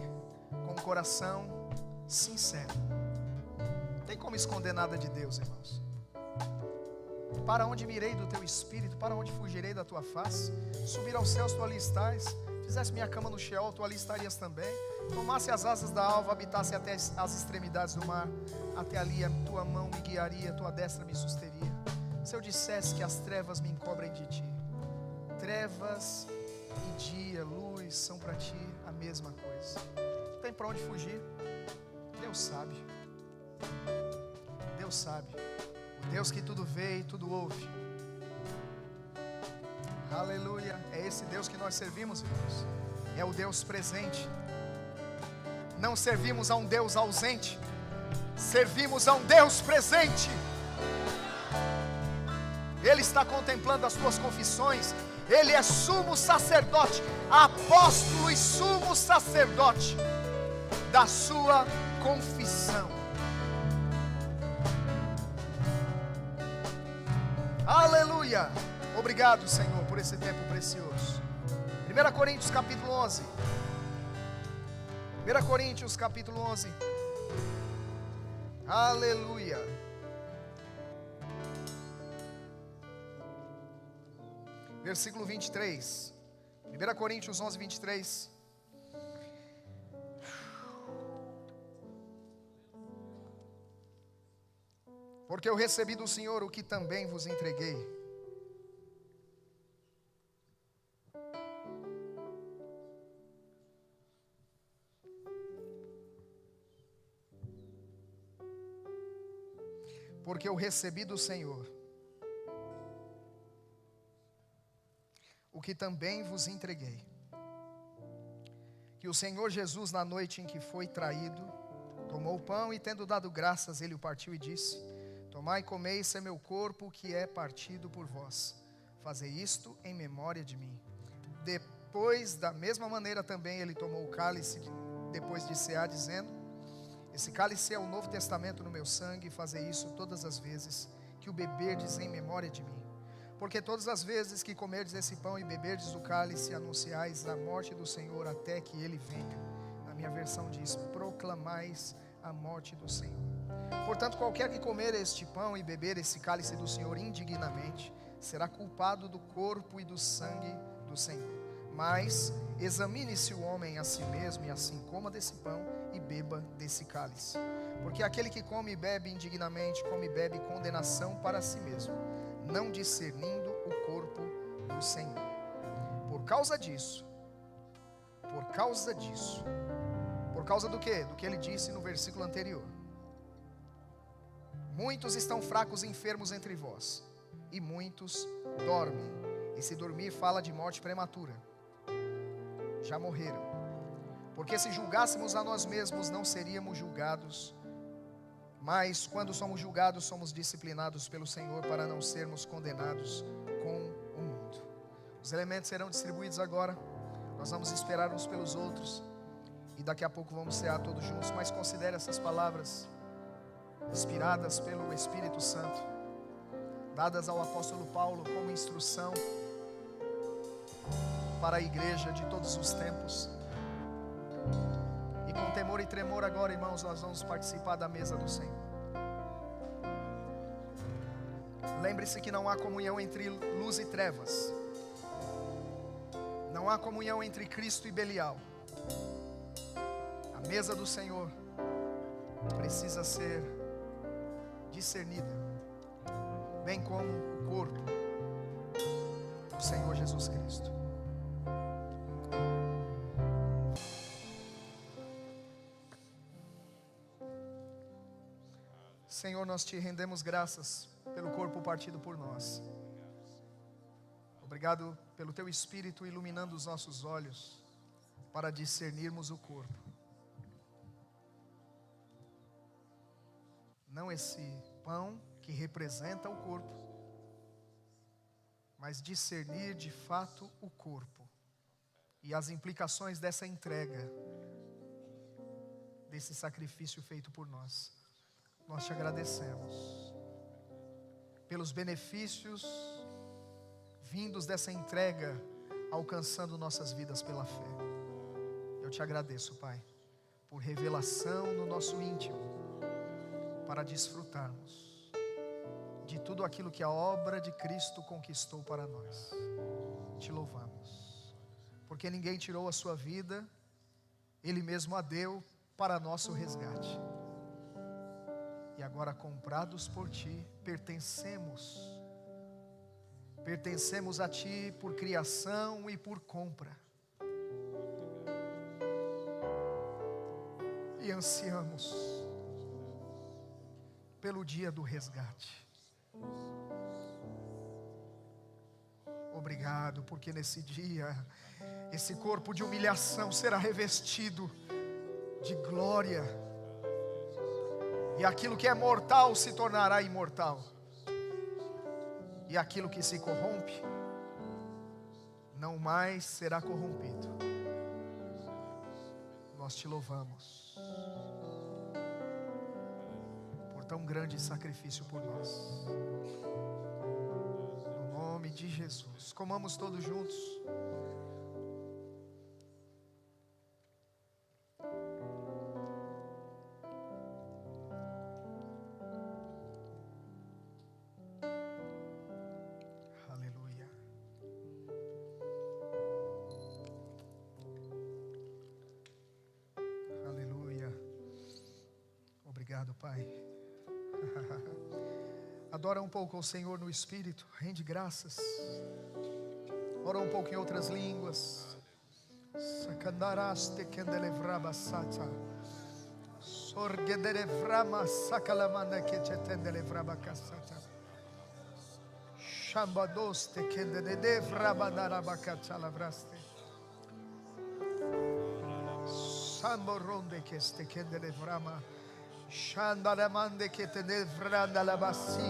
com um coração sincero. Não tem como esconder nada de Deus, irmãos. Para onde mirei do teu espírito? Para onde fugirei da tua face? Subir aos céus, tu ali estás. Fizesse minha cama no Sheol, tu ali estarias também. Tomasse as asas da alva, habitasse até as extremidades do mar. Até ali a tua mão me guiaria, tua destra me susteria. Se eu dissesse que as trevas me encobrem de ti, trevas e dia, luz são para ti a mesma coisa. Não tem para onde fugir. Deus sabe. Deus sabe. O Deus que tudo vê e tudo ouve. Aleluia. É esse Deus que nós servimos, irmãos. É o Deus presente. Não servimos a um Deus ausente, servimos a um Deus presente. Ele está contemplando as tuas confissões. Ele é sumo sacerdote, apóstolo e sumo sacerdote da sua confissão. Aleluia. Obrigado, Senhor, por esse tempo precioso. 1 Coríntios capítulo 11. 1 Coríntios capítulo 11. Aleluia. Versículo 23. 1 Coríntios 11, 23. Porque eu recebi do Senhor o que também vos entreguei. Porque eu recebi do Senhor o que também vos entreguei. Que o Senhor Jesus, na noite em que foi traído, tomou o pão e, tendo dado graças, ele o partiu e disse: tomai e comei, isso é meu corpo que é partido por vós. Fazei isto em memória de mim. Depois, da mesma maneira também, ele tomou o cálice depois de cear, dizendo: esse cálice é o novo testamento no meu sangue, fazei isso todas as vezes que o beberdes em memória de mim. Porque todas as vezes que comerdes esse pão e beberdes o cálice, anunciais a morte do Senhor até que ele venha. Na minha versão diz: proclamais a morte do Senhor. Portanto, qualquer que comer este pão e beber esse cálice do Senhor indignamente, será culpado do corpo e do sangue do Senhor. Mas examine-se o homem a si mesmo, e assim coma desse pão e beba desse cálice. Porque aquele que come e bebe indignamente, come e bebe condenação para si mesmo, não discernindo o corpo do Senhor. Por causa do quê? Do que ele disse no versículo anterior. Muitos estão fracos e enfermos entre vós, e muitos dormem. E se dormir fala de morte prematura. Já morreram. Porque se julgássemos a nós mesmos, não seríamos julgados. Mas quando somos julgados, somos disciplinados pelo Senhor, para não sermos condenados com o mundo. Os elementos serão distribuídos agora. Nós vamos esperar uns pelos outros, e daqui a pouco vamos cear todos juntos. Mas considere essas palavras inspiradas pelo Espírito Santo, dadas ao apóstolo Paulo como instrução para a igreja de todos os tempos. E com temor e tremor agora, irmãos, nós vamos participar da mesa do Senhor. Lembre-se que não há comunhão entre luz e trevas. Não há comunhão entre Cristo e Belial. A mesa do Senhor precisa ser discernida, bem como o corpo do Senhor Jesus Cristo. Senhor, nós te rendemos graças pelo corpo partido por nós. Obrigado pelo teu Espírito iluminando os nossos olhos para discernirmos o corpo. Não esse pão que representa o corpo, mas discernir de fato o corpo e as implicações dessa entrega, desse sacrifício feito por nós. Nós te agradecemos pelos benefícios vindos dessa entrega, alcançando nossas vidas pela fé. Eu te agradeço, Pai, por revelação no nosso íntimo, para desfrutarmos de tudo aquilo que a obra de Cristo conquistou para nós. Te louvamos, porque ninguém tirou a sua vida, Ele mesmo a deu para nosso resgate. E agora, comprados por Ti, pertencemos a Ti por criação e por compra. E ansiamos pelo dia do resgate. Obrigado, porque nesse dia, esse corpo de humilhação será revestido de glória, e aquilo que é mortal se tornará imortal, e aquilo que se corrompe não mais será corrompido. Nós te louvamos por tão grande sacrifício por nós. No nome de Jesus, comamos todos juntos. Obrigado, Pai. Adora um pouco ao Senhor no Espírito, rende graças. Ora um pouco em outras línguas. Sakandaraste kendelevraba sata. Sorgedelevrama sakalamanda ketetendelevraba kasata. Shambadoste kendelevraba narabakatalavraste. Samboronde keste kendelevrama. Shandalamande que te nevranda la basi.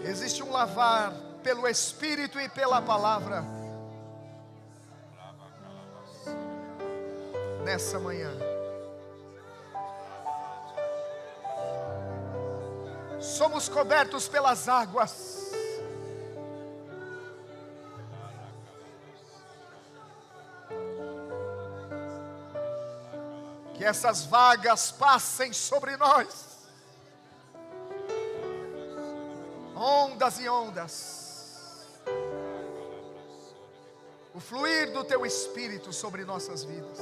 Existe um lavar pelo Espírito e pela palavra nessa manhã. Somos cobertos pelas águas. Que essas vagas passem sobre nós, ondas e ondas, o fluir do Teu Espírito sobre nossas vidas.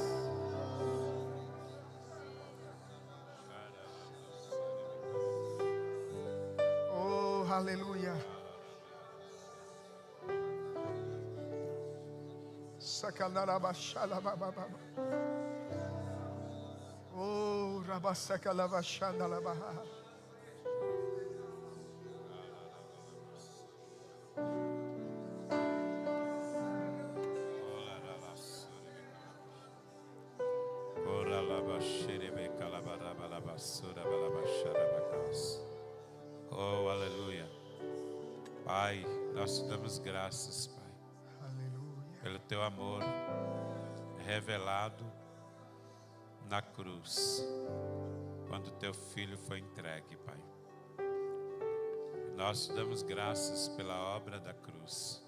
Oh, aleluia. Sacanarabachalabababa. Oh, rabasaka lavashanda labaha. Oh, aleluia. Pai, nós te damos graças, Pai. Aleluia. Pelo teu amor revelado na cruz, quando teu filho foi entregue, Pai. Nós te damos graças pela obra da cruz.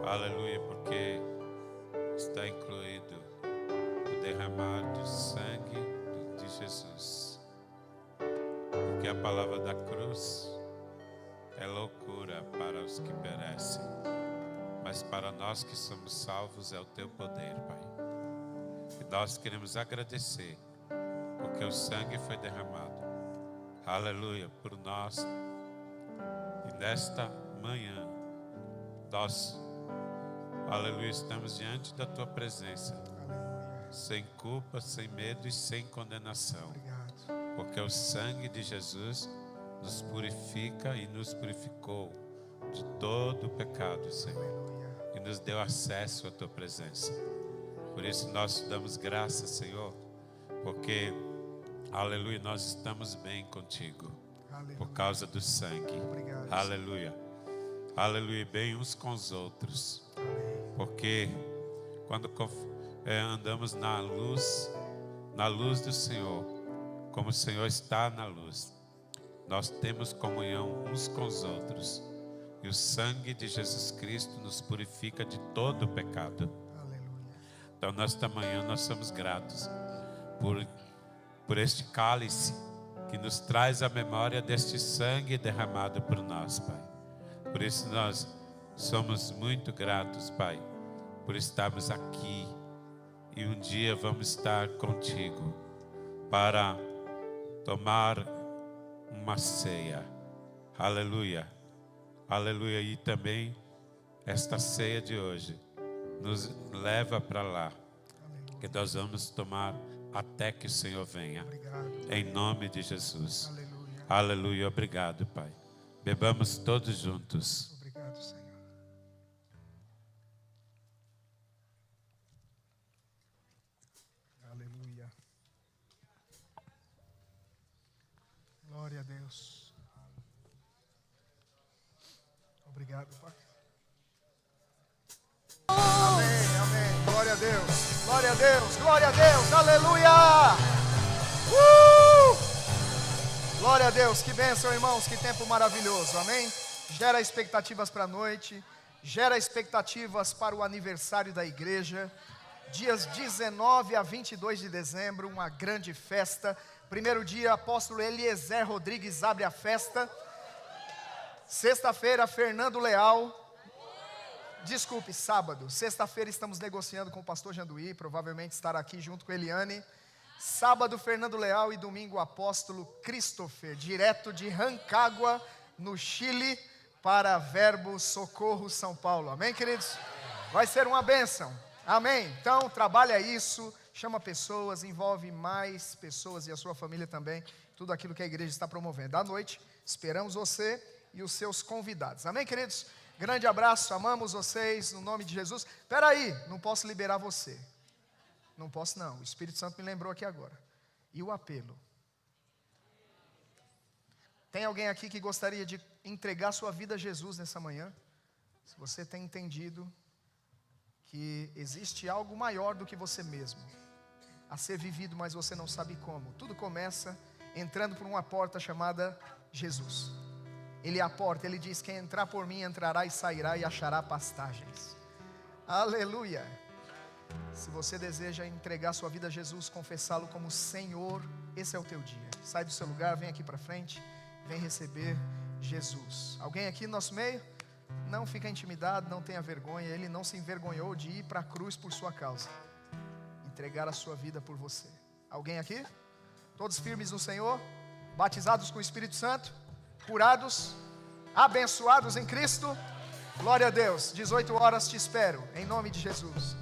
Aleluia, porque está incluído o derramar do sangue de Jesus. Porque a palavra da cruz é loucura para os que perecem, mas para nós que somos salvos é o teu poder, Pai. E nós queremos agradecer, porque o sangue foi derramado, aleluia, por nós. E nesta manhã, nós, Aleluia, estamos diante da tua presença. Sem culpa, sem medo e sem condenação. Porque o sangue de Jesus nos purifica e nos purificou de todo o pecado, Senhor. E nos deu acesso à tua presença. Por isso nós damos graças, Senhor. Porque, aleluia, nós estamos bem contigo. Aleluia. Por causa do sangue. Obrigado, aleluia. Aleluia, bem uns com os outros. Porque quando andamos na luz do Senhor, como o Senhor está na luz, nós temos comunhão uns com os outros. E o sangue de Jesus Cristo nos purifica de todo o pecado. Aleluia. Então, nesta manhã, nós somos gratos por este cálice que nos traz a memória deste sangue derramado por nós, Pai. Por isso nós somos muito gratos, Pai, por estarmos aqui. E um dia vamos estar contigo para tomar uma ceia. Aleluia. Aleluia. E também esta ceia de hoje nos leva para lá. Que nós vamos tomar até que o Senhor venha. Obrigado. Em nome de Jesus. Aleluia. Aleluia. Obrigado, Pai. Bebamos todos juntos. Obrigado, Senhor. Aleluia. Glória a Deus. Obrigado, Pai. Amém, amém. Glória a Deus. Glória a Deus. Glória a Deus. Aleluia. Glória a Deus. Que bênção, irmãos. Que tempo maravilhoso. Amém. Gera expectativas para a noite. Gera expectativas para o aniversário da igreja. Dias 19 a 22 de dezembro, uma grande festa. Primeiro dia, apóstolo Eliezer Rodrigues abre a festa. Sexta-feira, Fernando Leal. Desculpe, sábado. Sexta-feira estamos negociando com o pastor Janduí, provavelmente estará aqui junto com Eliane. Sábado, Fernando Leal, e domingo, o apóstolo Christopher, direto de Rancagua, no Chile, para Verbo Socorro, São Paulo. Amém, queridos? Vai ser uma bênção. Amém? Então, trabalha isso, chama pessoas, envolve mais pessoas e a sua família também, tudo aquilo que a igreja está promovendo. À noite, esperamos você e os seus convidados. Amém, queridos? Grande abraço, amamos vocês, no nome de Jesus. Espera aí, não posso liberar você. Não posso não, o Espírito Santo me lembrou aqui agora. E o apelo? Tem alguém aqui que gostaria de entregar sua vida a Jesus nessa manhã? Se você tem entendido que existe algo maior do que você mesmo, a ser vivido, mas você não sabe como. Tudo começa entrando por uma porta chamada Jesus. Ele é a porta, ele diz: quem entrar por mim entrará e sairá e achará pastagens. Aleluia. Se você deseja entregar sua vida a Jesus, confessá-lo como Senhor, esse é o teu dia. Sai do seu lugar, vem aqui para frente, vem receber Jesus. Alguém aqui no nosso meio? Não fica intimidado, não tenha vergonha. Ele não se envergonhou de ir para a cruz por sua causa, entregar a sua vida por você. Alguém aqui? Todos firmes no Senhor, batizados com o Espírito Santo, curados, abençoados em Cristo. Glória a Deus. 18 horas te espero, em nome de Jesus.